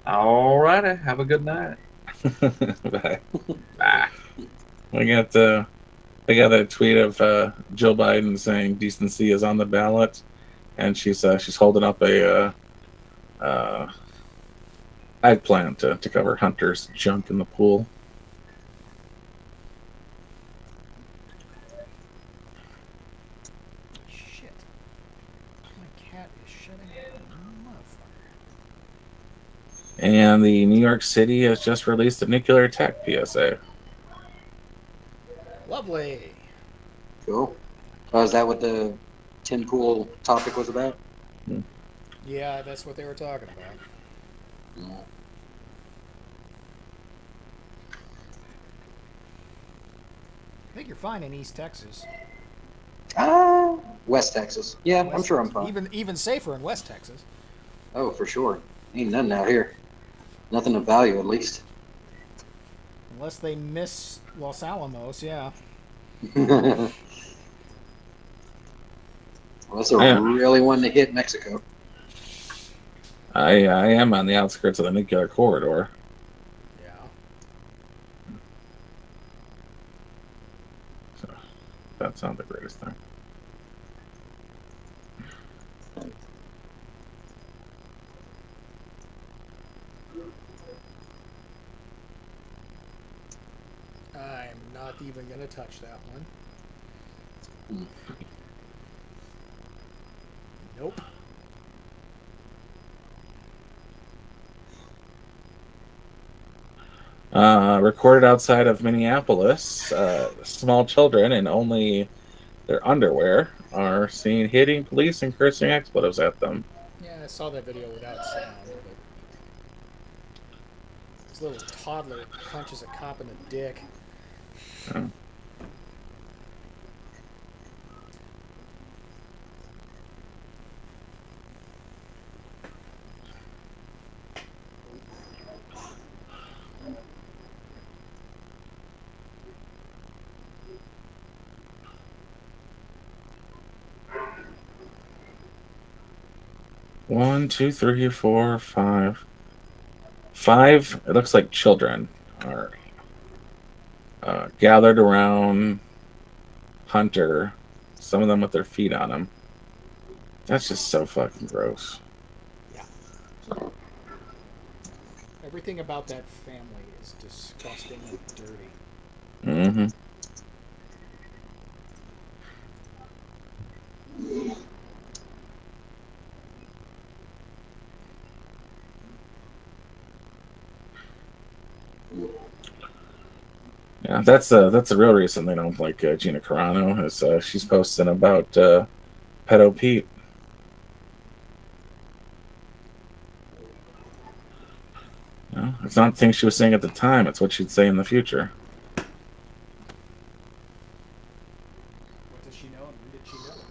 All righty. Have a good night. Bye. Bye. I got that tweet of Joe Biden saying decency is on the ballot, and she's holding up a eggplant to cover Hunter's junk in the pool. Shit. My cat is shutting up. Motherfucker. And the New York City has just released a nuclear attack PSA. Lovely. Cool. Oh, is that what the tin pool topic was about? Yeah, that's what they were talking about. Mm. I think you're fine in East Texas. West Texas. Yeah, I'm sure I'm fine. Even safer in West Texas. Oh, for sure. Ain't nothing out here. Nothing of value, at least. Unless they miss Los Alamos, yeah. Unless they're really wanting to hit Mexico. I am on the outskirts of the nuclear corridor. Yeah. So that's not the greatest thing. I'm not even going to touch that one. Nope. Recorded outside of Minneapolis, small children in only their underwear are seen hitting police and cursing expletives at them. Yeah, I saw that video without sound, but this little toddler punches a cop in the dick. Oh. One, two, three, four, five. Five, it looks like children are gathered around Hunter, some of them with their feet on him. That's just so fucking gross. Yeah. Everything about that family is disgusting and dirty. Mm-hmm. Yeah, that's the real reason they don't like Gina Carano is she's posting about pedo Pete. You know, it's not things she was saying at the time; it's what she'd say in the future. What does she know and when did she know it?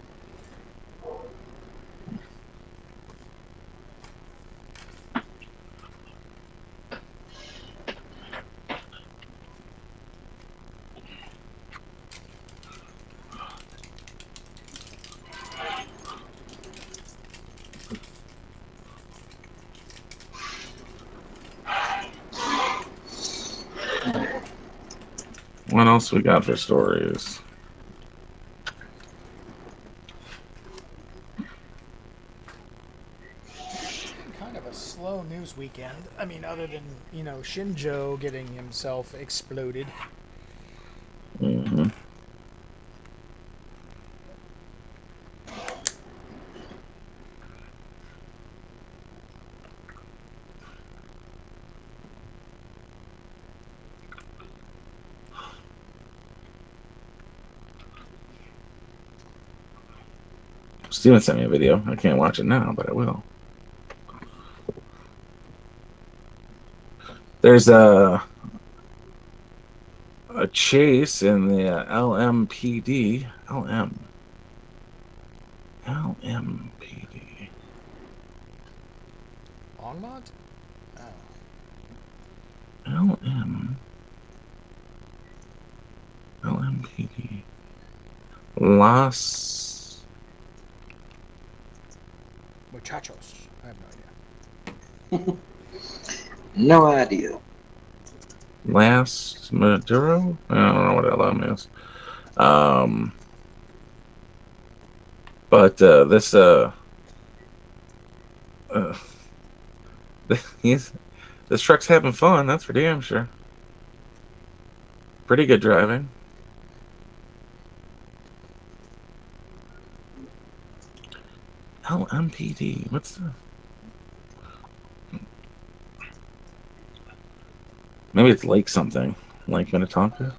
What else we got for stories? Kind of a slow news weekend. I mean, other than, Shinjo getting himself exploded. Mm-hmm. Steven sent me a video. I can't watch it now, but I will. There's a chase in the LMPD. LMPD. Longmont? Oh. LMPD. Las. Muchachos. I have no idea. No idea. Last Maduro? I don't know what LM is. But this he's this truck's having fun. That's for damn sure. Pretty good driving. LMPD. What's the? Maybe it's Lake something. Lake Minnetonka.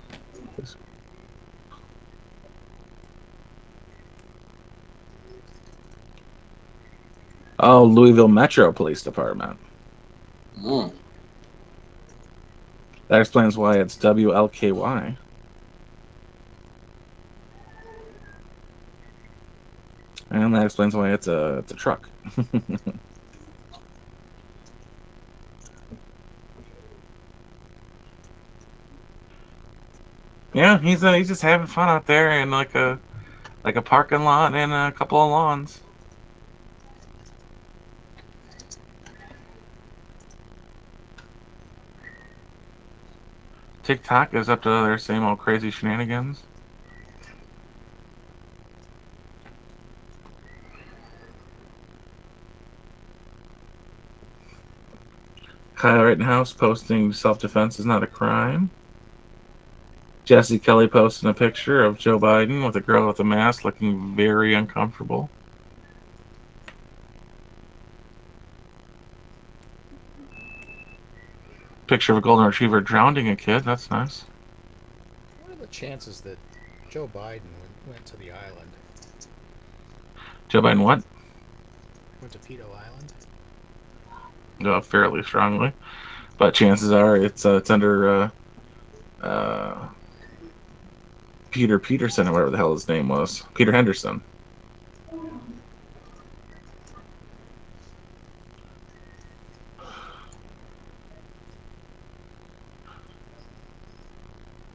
Oh, Louisville Metro Police Department. Mm. That explains why it's WLKY. And that explains why it's a truck. Yeah, he's just having fun out there in like a parking lot and a couple of lawns. TikTok is up to their same old crazy shenanigans. Kyle Rittenhouse posting self-defense is not a crime. Jesse Kelly posting a picture of Joe Biden with a girl with a mask looking very uncomfortable. Picture of a golden retriever drowning a kid. That's nice. What are the chances that Joe Biden went to the island? Joe Biden what? Went to Pedo Island? Fairly strongly. But chances are it's under Peter Peterson or whatever the hell his name was. Peter Henderson.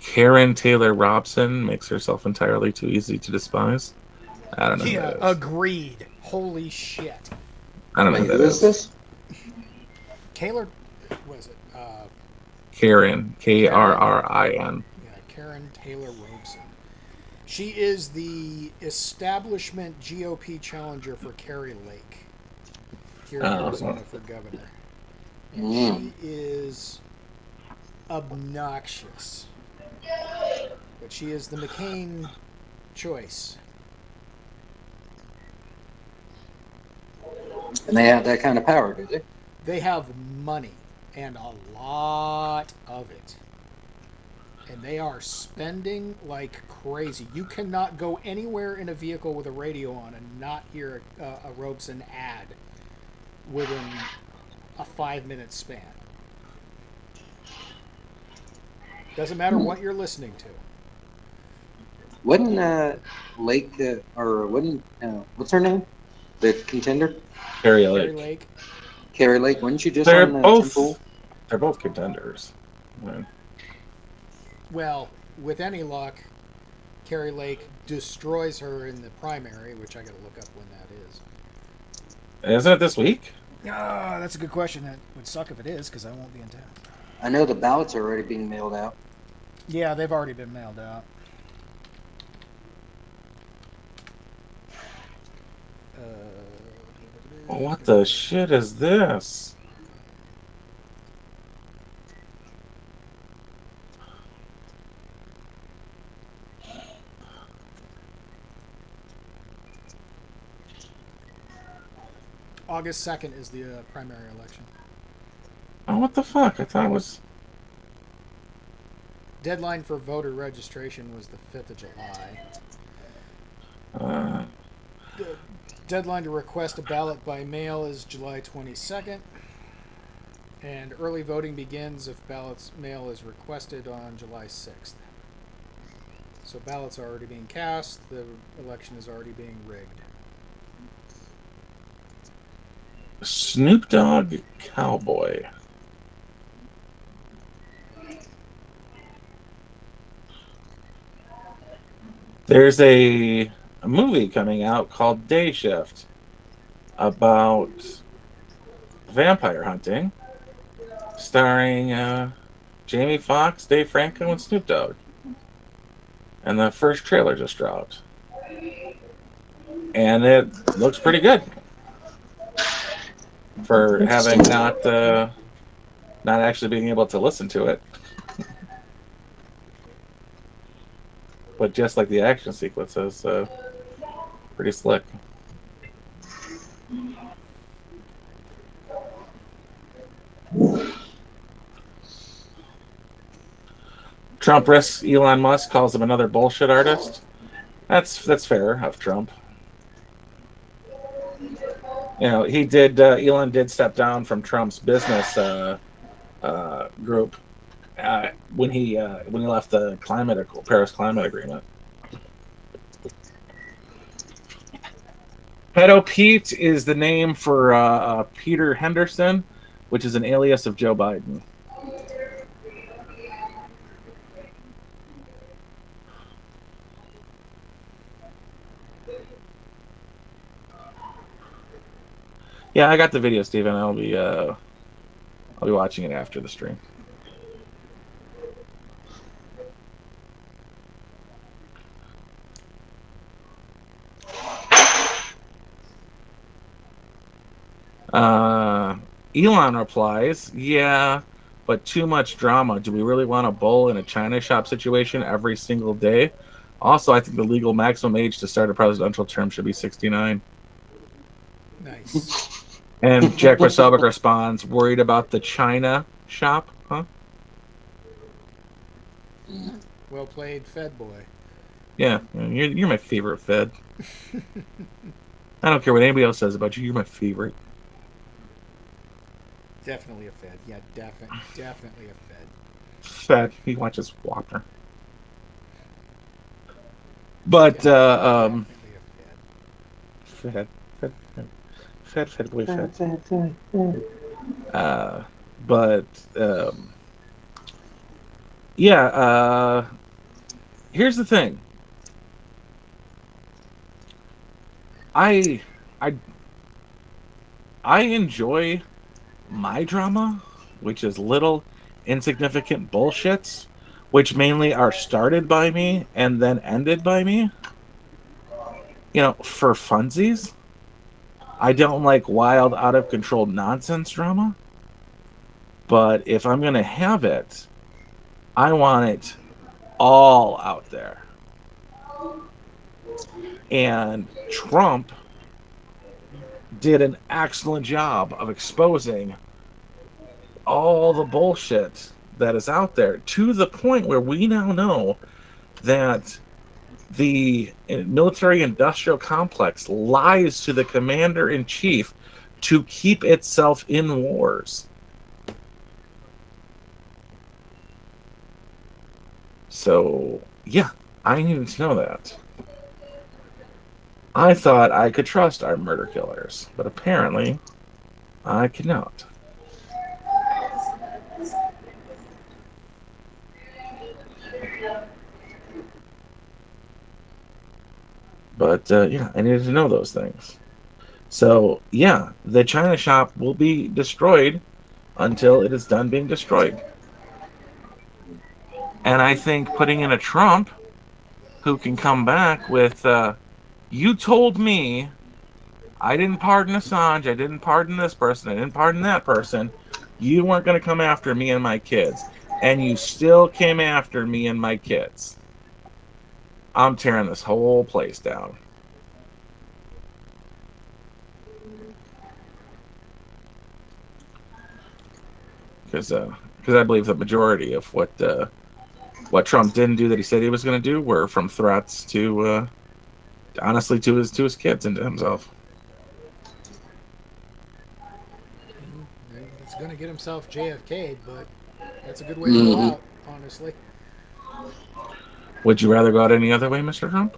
Karen Taylor Robson makes herself entirely too easy to despise. I don't know. Yeah, agreed. Holy shit. I don't know Wait, who who that is this? Taylor, what is it? Karen, Krrin. Yeah, Karen Taylor Robeson. She is the establishment GOP challenger for Kerry Lake here in Arizona for governor. And she is obnoxious. But she is the McCain choice. And they have that kind of power, do they? They have money and a lot of it. And they are spending like crazy. You cannot go anywhere in a vehicle with a radio on and not hear a Robeson ad within a 5-minute span. Doesn't matter what you're listening to. Wasn't Lake or wasn't what's her name? The contender? Carrie Kerry Lake. Lake. Carrie Lake. Wasn't she just They're on both. Temple? They're both contenders. Right. Well, with any luck, Kerry Lake destroys her in the primary, which I got to look up when that is. Isn't it this week? Ah, that's a good question. That would suck if it is, because I won't be in town. I know the ballots are already being mailed out. Yeah, they've already been mailed out. What the shit is this? August 2nd is the primary election. Oh, what the fuck? I thought it was. Deadline for voter registration was the 5th of July. The deadline to request a ballot by mail is July 22nd. And early voting begins if ballots mail is requested on July 6th. So ballots are already being cast. The election is already being rigged. Snoop Dogg Cowboy. There's a movie coming out called Day Shift about vampire hunting, starring Jamie Foxx, Dave Franco, and Snoop Dogg. And the first trailer just dropped. And it looks pretty good for having not actually being able to listen to it. But just like the action sequences, pretty slick. Trump risks Elon Musk, calls him another bullshit artist. That's fair of Trump. You know, he did. Elon did step down from Trump's business group when he left the Paris Climate Agreement. Pedo Pete is the name for Peter Henderson, which is an alias of Joe Biden. Yeah, I got the video, Steven. I'll be watching it after the stream. Elon replies, "Yeah, but too much drama. Do we really want a bull in a China shop situation every single day? Also, I think the legal maximum age to start a presidential term should be 69. Nice. And Jack Wasabic responds, "Worried about the China shop, huh?" Well played, Fed boy. Yeah, you're my favorite Fed. I don't care what anybody else says about you. You're my favorite. Definitely a Fed. Yeah, definitely a Fed. Fed. He watches Walker. But Definitely a Fed. Fed boy, Fed. But yeah. Here's the thing. I enjoy my drama, which is little insignificant bullshits, which mainly are started by me and then ended by me. You know, for funsies. I don't like wild, out of control nonsense drama. But if I'm going to have it, I want it all out there. And Trump did an excellent job of exposing all the bullshit that is out there, to the point where we now know that the military-industrial complex lies to the commander-in-chief to keep itself in wars. So, yeah, I needed to know that. I thought I could trust our murder killers, but apparently I cannot. But yeah, I needed to know those things. So yeah, the China shop will be destroyed until it is done being destroyed. And I think putting in a Trump who can come back with, you told me I didn't pardon Assange, I didn't pardon this person, I didn't pardon that person. You weren't going to come after me and my kids. And you still came after me and my kids. I'm tearing this whole place down. Because I believe the majority of what Trump didn't do that he said he was going to do were from threats to, honestly, to his kids and to himself. That's going to get himself JFK'd, but that's a good way to go out, honestly. Would you rather go out any other way, Mr. Trump?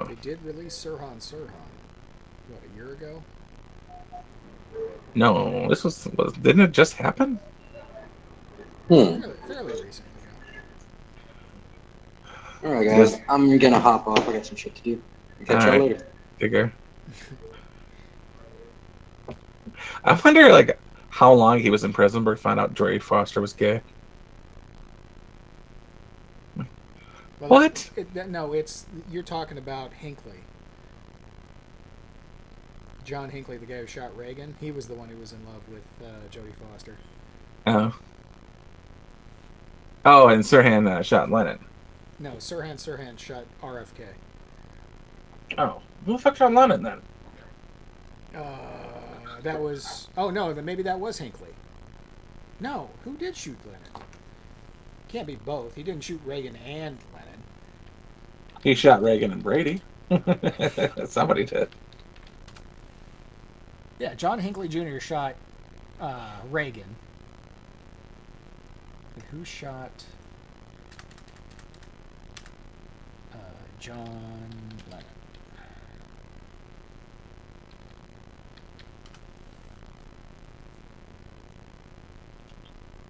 They did release Sirhan, what, a year ago? No, this was didn't it just happen? Fairly recently, yeah. All right, guys. I'm gonna hop off. I got some shit to do. Catch y'all later. Take care. I wonder, like, how long he was in prison before he found out Jodie Foster was gay. Well, What? No, you're talking about Hinckley. John Hinckley, the guy who shot Reagan. He was the one who was in love with Jodie Foster. Oh. Oh, and Sirhan shot Lennon. No, Sirhan shot RFK. Oh, who the fuck shot Lennon then? That was... Oh, no, then maybe that was Hinckley. No, who did shoot Lennon? Can't be both. He didn't shoot Reagan and Lennon. He shot Reagan and Brady. Somebody did. Yeah, John Hinckley Jr. shot Reagan. And who shot John Lennon?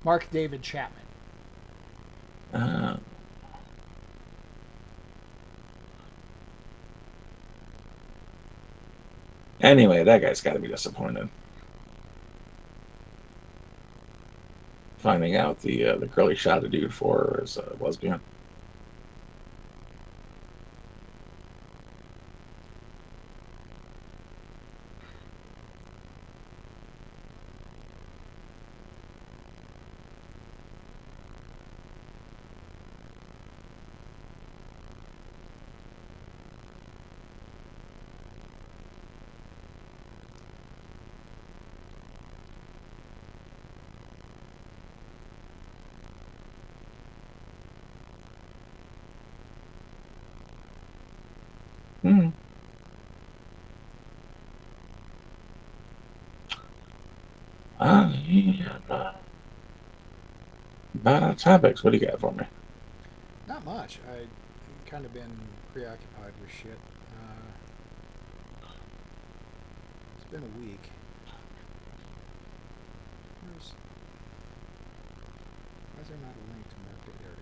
Mark David Chapman. Anyway, that guy's got to be disappointed. Finding out the girl he shot a dude for is a lesbian. Hmm. Bad topics. What do you got for me? Not much. I've kind of been preoccupied with shit. It's been a week. Why is there not a link to market? There we go.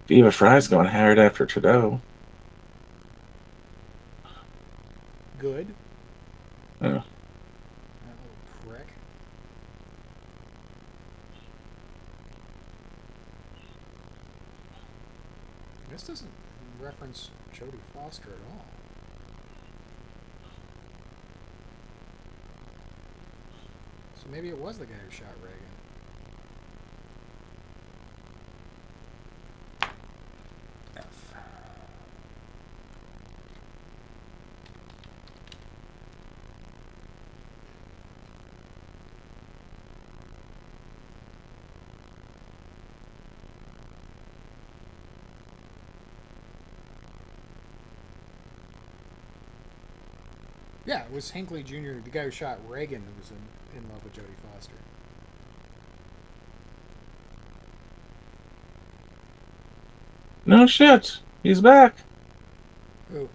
Viva Fry's going hard after Trudeau. Good. Yeah. That little prick. This doesn't reference Jodie Foster at all. So maybe it was the guy who shot Reagan. Yeah, it was Hinckley Jr., the guy who shot Reagan, who was in love with Jodie Foster. No shit. He's back. Who?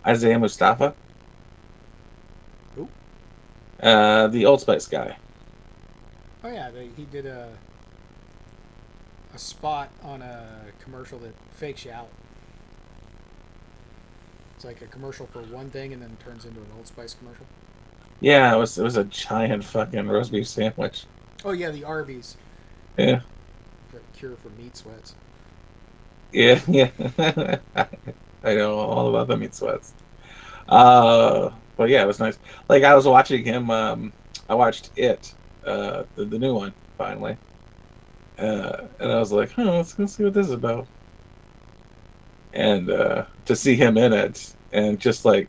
Isaiah Mustafa. Who? The Old Spice guy. Oh yeah, he did a spot on a commercial that fakes you out. It's like a commercial for one thing and then turns into an Old Spice commercial. Yeah, it was a giant fucking roast beef sandwich. Oh yeah, the Arby's. Yeah. The cure for meat sweats. Yeah. I know all about the meat sweats. But yeah, it was nice. Like I was watching him. I watched it, the new one finally, and I was like, "Huh, let's see what this is about." And to see him in it, and just like,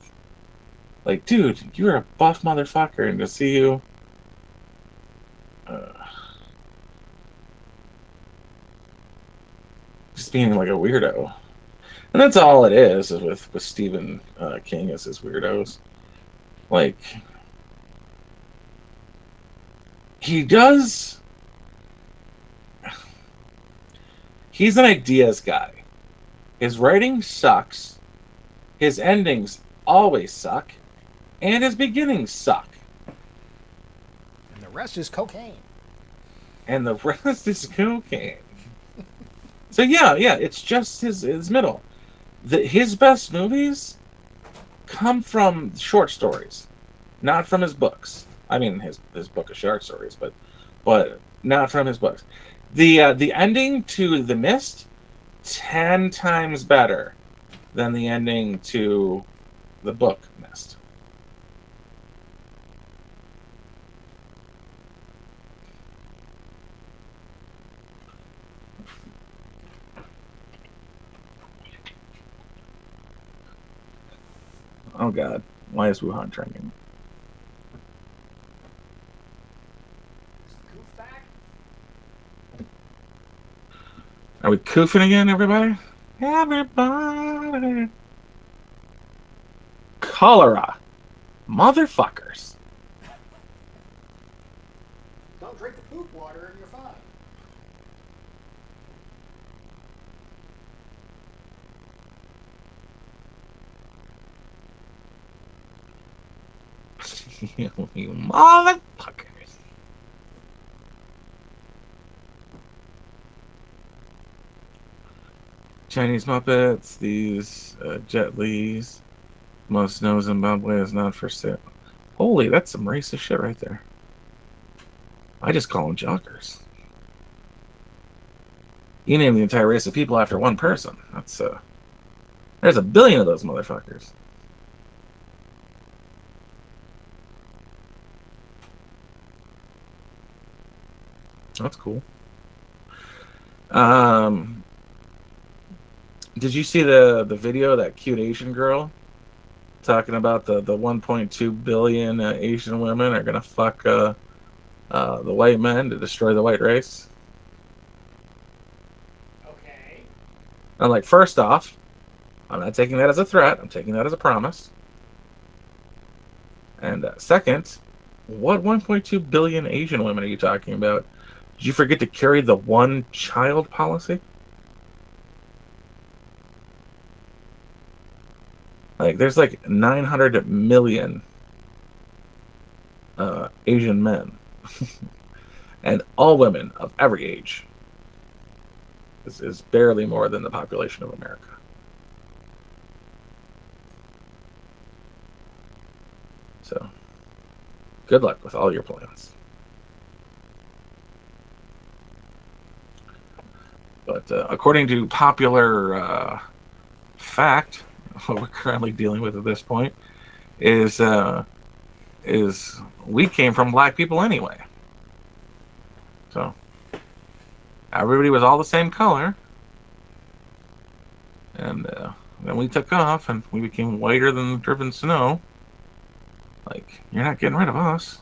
dude, you're a buff motherfucker, and to see you, uh, just being like a weirdo, and that's all it is with Stephen King as his weirdos. Like he does, he's an ideas guy. His writing sucks. His endings always suck, and his beginnings suck. And the rest is cocaine. And the rest is cocaine. So yeah, it's just his middle. His best movies come from short stories, not from his books. I mean, his book of short stories, but not from his books. The ending to The Mist, 10 times better than the ending to the book Mist. Oh God, why is Wuhan trending? Are we koofing again, everybody? Everybody. Cholera. Motherfuckers. Don't drink the poop water and you're fine. You motherfuckers. Chinese Muppets, these Jet Li's. Most know Zimbabwe is not for sale. Holy, that's some racist shit right there. I just call them jockers. You name the entire race of people after one person. That's there's a billion of those motherfuckers. That's cool. Did you see the video of that cute Asian girl talking about the 1.2 billion Asian women are gonna fuck the white men to destroy the white race? Okay. I'm like, first off, I'm not taking that as a threat. I'm taking that as a promise. And second, what 1.2 billion Asian women are you talking about? Did you forget to carry the one child policy? Like, there's like 900 million Asian men, and all women of every age. This is barely more than the population of America. So, good luck with all your plans. But according to popular fact, what we're currently dealing with at this point is we came from black people anyway. So everybody was all the same color, and then we took off and we became whiter than driven snow. Like, you're not getting rid of us.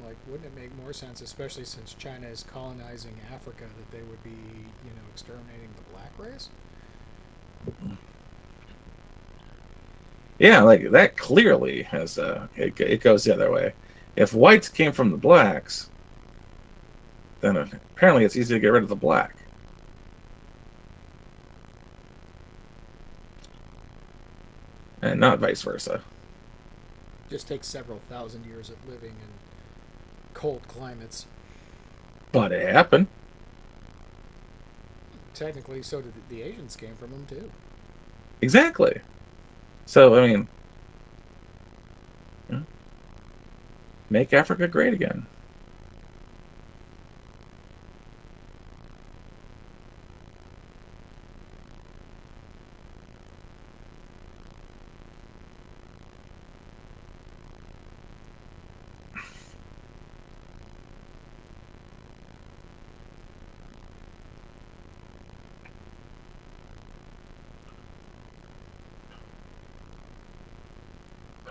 Like, wouldn't it make more sense, especially since China is colonizing Africa, that they would be, exterminating the black race? Yeah, like that clearly has it goes the other way. If whites came from the blacks, then apparently it's easy to get rid of the black. And not vice versa. Just takes several thousand years of living in cold climates. But it happened. Technically, so did the Asians came from them too. Exactly. So, I mean, make Africa great again.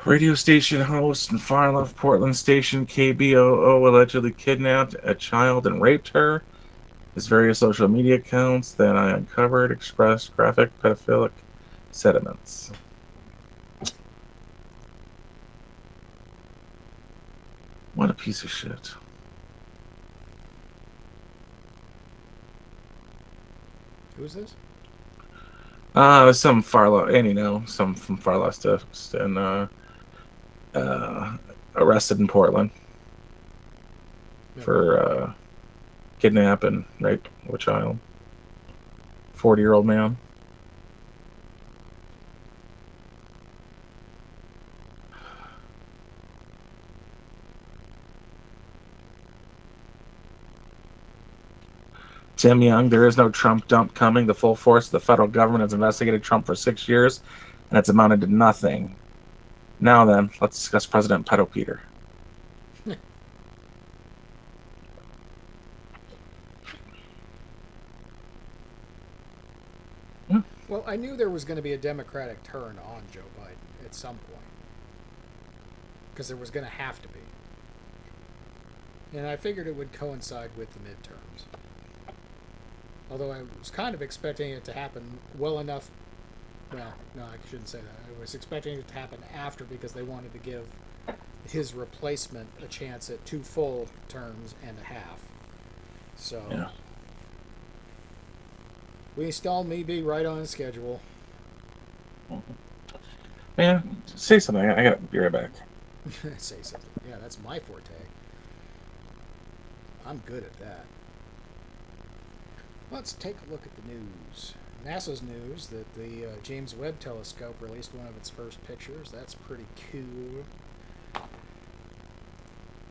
Radio station host and far left Portland station KBOO allegedly kidnapped a child and raped her. His various social media accounts that I uncovered expressed graphic pedophilic sentiments. What a piece of shit. Who's this? Some far left, and some from far left and arrested in Portland for kidnap and rape of a child. 40-year-old man. Tim Young, there is no Trump dump coming. The full force of the federal government has investigated Trump for 6 years, and it's amounted to nothing. Now then, let's discuss President Pedo Peter. Well, I knew there was going to be a Democratic turn on Joe Biden at some point. Because there was going to have to be. And I figured it would coincide with the midterms. Although I was kind of expecting it to happen well enough. Well, no, I shouldn't say that. I was expecting it to happen after because they wanted to give his replacement a chance at 2 full terms and a half. So, Yeah. we still may be right on schedule. Man, say something. I gotta be right back. Say something. Yeah, that's my forte. I'm good at that. Let's take a look at the news. NASA's news that the James Webb Telescope released one of its first pictures. That's pretty cool.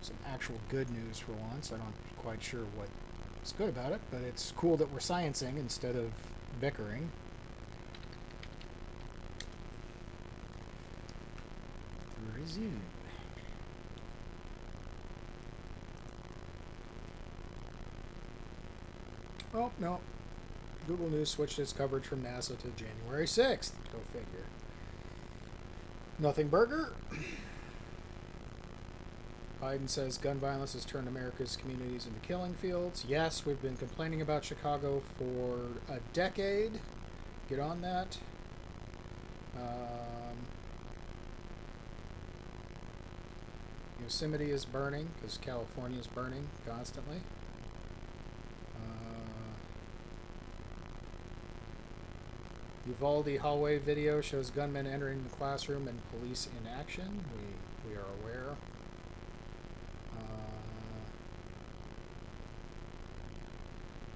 Some actual good news for once. I'm not quite sure what's good about it, but it's cool that we're sciencing instead of bickering. Resume. Oh, no. Google News switched its coverage from NASA to January 6th. Go figure. Nothing burger. Biden says gun violence has turned America's communities into killing fields. Yes, we've been complaining about Chicago for a decade. Get on that. Yosemite is burning because California is burning constantly. Uvalde hallway video shows gunmen entering the classroom and police in action. We are aware.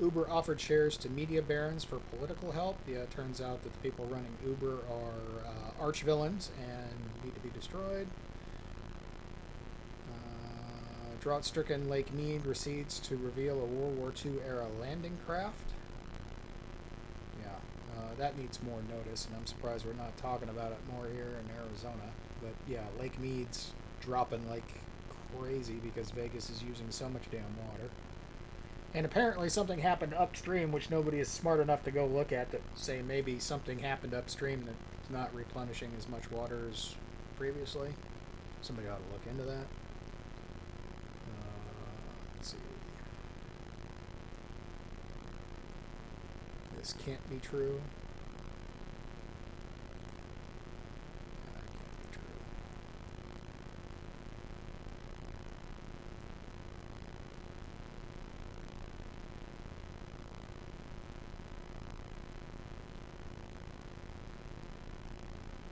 Uber offered shares to media barons for political help. Yeah, it turns out that the people running Uber are arch villains and need to be destroyed. Drought-stricken Lake Mead recedes to reveal a World War II era landing craft. That needs more notice, and I'm surprised we're not talking about it more here in Arizona. But yeah, Lake Mead's dropping like crazy because Vegas is using so much damn water. And apparently something happened upstream, which nobody is smart enough to go look at to say maybe something happened upstream that's not replenishing as much water as previously. Somebody ought to look into that. Let's see. This can't be true. That can't be true.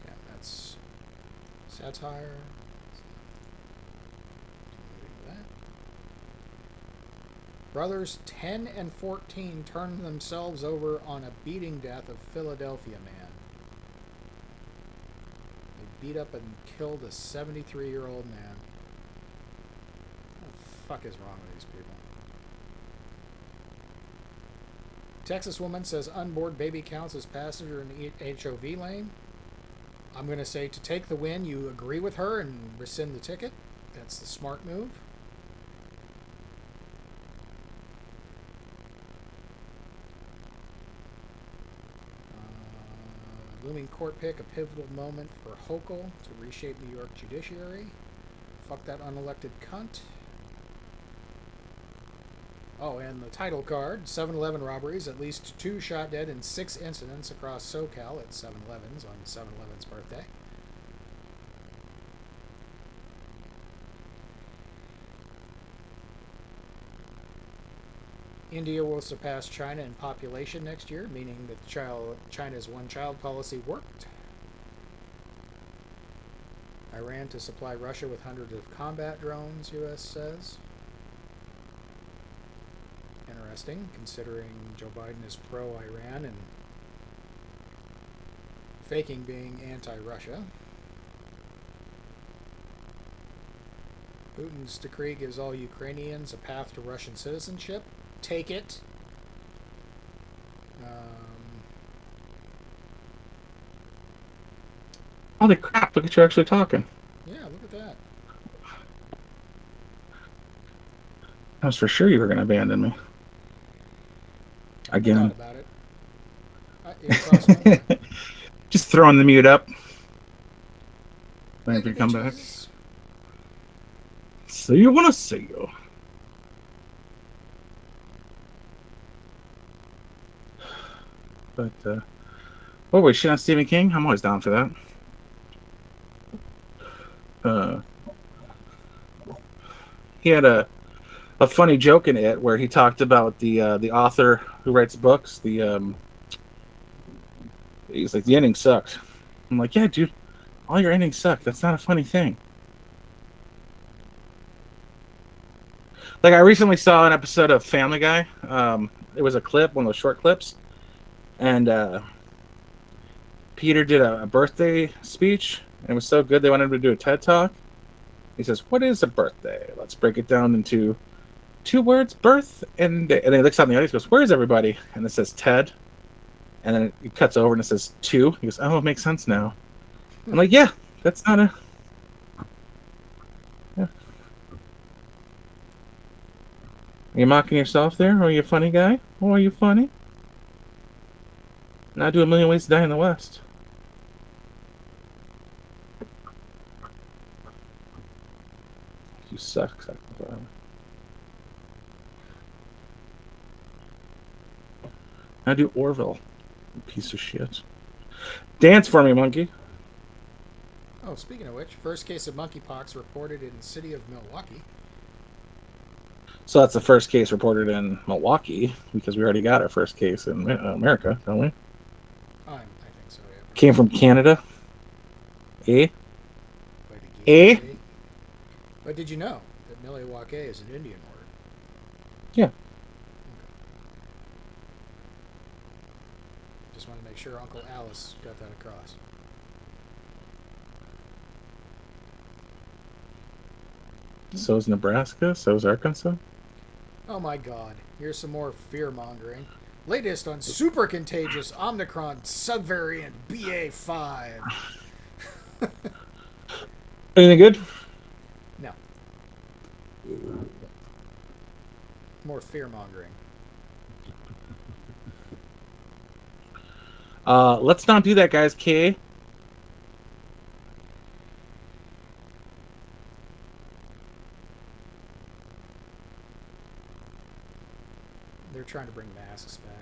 Yeah, that's satire. Brothers 10 and 14 turned themselves over on a beating death of Philadelphia man. They beat up and killed a 73-year-old man. What the fuck is wrong with these people? Texas woman says unborn baby counts as passenger in the HOV lane. I'm going to say to take the win, you agree with her and rescind the ticket. That's the smart move. Looming court pick, a pivotal moment for Hochul to reshape New York judiciary. Fuck that unelected cunt. Oh, and the title card, 7-Eleven robberies, at least 2 shot dead in 6 incidents across SoCal at 7-Elevens on 7-Eleven's birthday. India will surpass China in population next year, meaning that China's one-child policy worked. Iran to supply Russia with hundreds of combat drones, U.S. says. Interesting, considering Joe Biden is pro-Iran and faking being anti-Russia. Putin's decree gives all Ukrainians a path to Russian citizenship. Take it. Holy crap, look at you actually talking. Yeah, look at that. I was for sure you were going to abandon me. Again. I thought about it. It crossed my mind. Just throwing the mute up. Waiting for you to come back. So you want to see you. But, oh, wait, shit on Stephen King? I'm always down for that. He had a funny joke in it where he talked about the author who writes books. He's like, the ending sucked. I'm like, yeah, dude, all your endings suck. That's not a funny thing. Like, I recently saw an episode of Family Guy. It was a clip, one of those short clips. And Peter did a birthday speech. And it was so good they wanted him to do a TED Talk. He says, what is a birthday? Let's break it down into 2 words, birth and day. And then he looks out in the audience and goes, where is everybody? And it says Ted. And then it cuts over and it says 2. He goes, oh, it makes sense now. I'm like, yeah, that's not a... Yeah. Are you mocking yourself there? Are you a funny guy? Oh, are you funny? Now do A Million Ways to Die in the West. You suck. Now do Orville. You piece of shit. Dance for me, monkey. Oh, speaking of which, first case of monkeypox reported in the city of Milwaukee. So that's the first case reported in Milwaukee, because we already got our first case in America, don't we? I think so, yeah. Came from Canada. Eh? But did you know that Milwaukee is an Indian word? Yeah. Okay. Just want to make sure Uncle Alice got that across. So is Nebraska. So is Arkansas. Oh my god. Here's some more fear-mongering. Latest on super contagious Omicron subvariant BA5. Anything good? No. More fear-mongering. Let's not do that, guys. K. They're trying to bring masks back.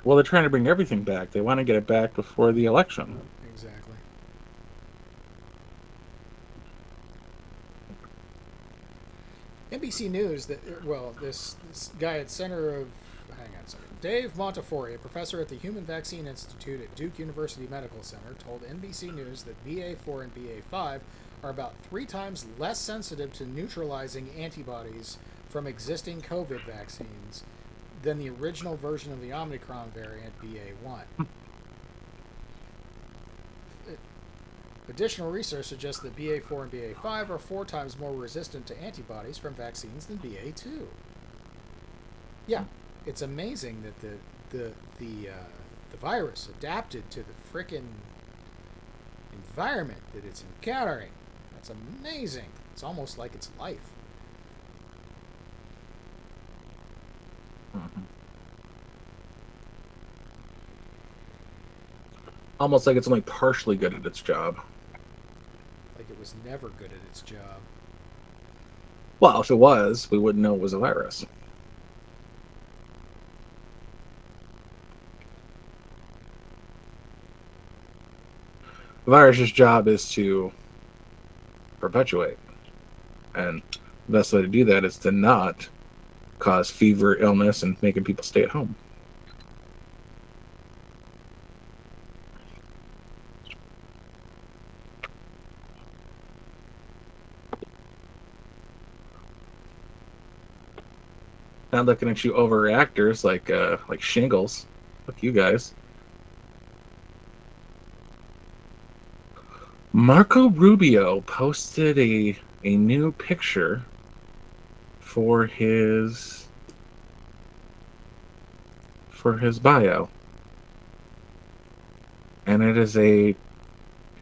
Well, they're trying to bring everything back. They want to get it back before the election. Exactly. NBC News that, well, this guy at center of, hang on a second, Dave Montefiore, a professor at the Human Vaccine Institute at Duke University Medical Center, told NBC News that BA4 and BA5 are about 3 times less sensitive to neutralizing antibodies from existing COVID vaccines than the original version of the Omicron variant, BA1. Additional research suggests that BA4 and BA5 are 4 times more resistant to antibodies from vaccines than BA2. Yeah, it's amazing that the virus adapted to the frickin' environment that it's encountering. That's amazing. It's almost like it's life. Mhm. Almost like it's only partially good at its job. Like it was never good at its job. Well, if it was, we wouldn't know it was a virus. The virus's job is to perpetuate. And the best way to do that is to not cause fever, illness, and making people stay at home. Not looking at you overreactors like shingles. Look, you guys. Marco Rubio posted a new picture for his bio. And it is a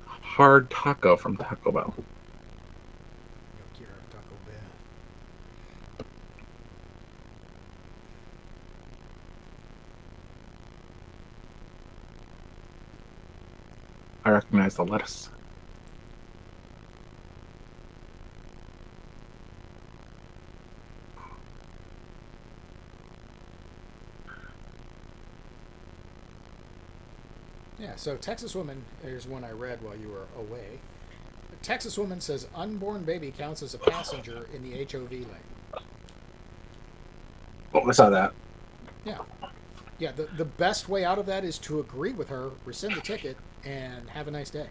hard taco from Taco Bell. Yo quiero Taco Bell. I recognize the lettuce. Yeah, so Texas woman, here's one I read while you were away. A Texas woman says unborn baby counts as a passenger in the HOV lane. Oh, I saw that. Yeah. Yeah, the best way out of that is to agree with her, rescind the ticket, and have a nice day.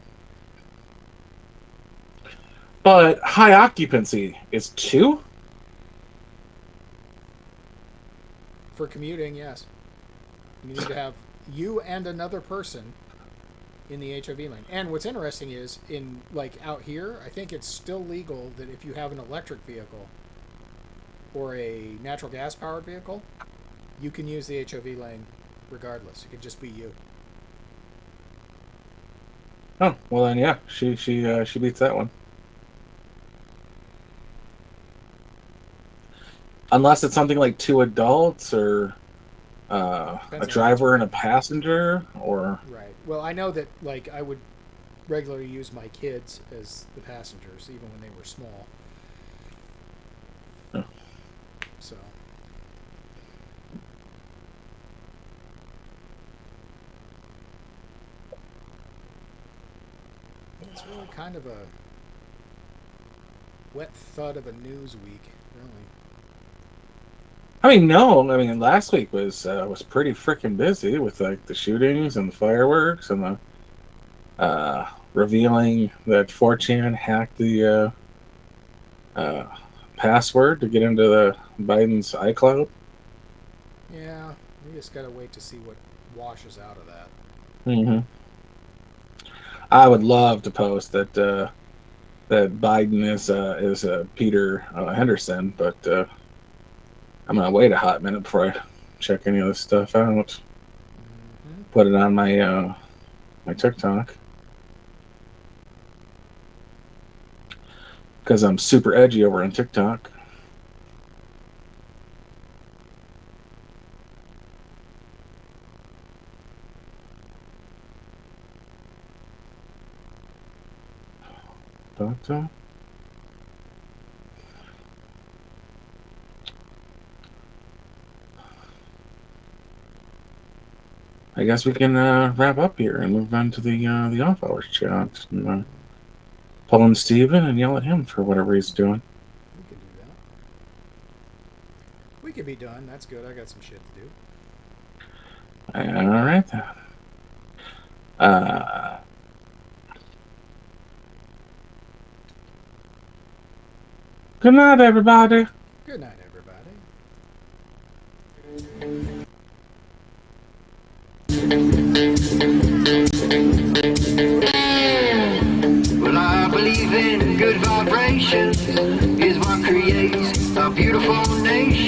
But high occupancy is 2? For commuting, yes. You need to have you and another person in the HOV lane. And what's interesting is, in like out here, I think it's still legal that if you have an electric vehicle or a natural gas powered vehicle, you can use the HOV lane regardless. It could just be you. Oh, well then, yeah, she beats that one. Unless it's something like 2 adults or a driver and a passenger, or Right. Well, I know that like I would regularly use my kids as the passengers, even when they were small. Oh. So. It's really kind of a wet thud of a news week, really. I mean, no. I mean, last week was pretty freaking busy with like the shootings and the fireworks and the revealing that 4chan hacked the password to get into the Biden's iCloud. Yeah, we just gotta wait to see what washes out of that. Mm-hmm. I would love to post that that Biden is Peter Henderson, but I'm gonna wait a hot minute before I check any of this stuff out. Mm-hmm. Put it on my my TikTok because I'm super edgy over on TikTok. But I guess we can wrap up here and move on to the off hours chat and pull in Steven and yell at him for whatever he's doing. We can do that. We could be done. That's good. I got some shit to do. All right then. Good night, everybody. Good night, everybody. Well, I believe in good vibrations is what creates a beautiful nation.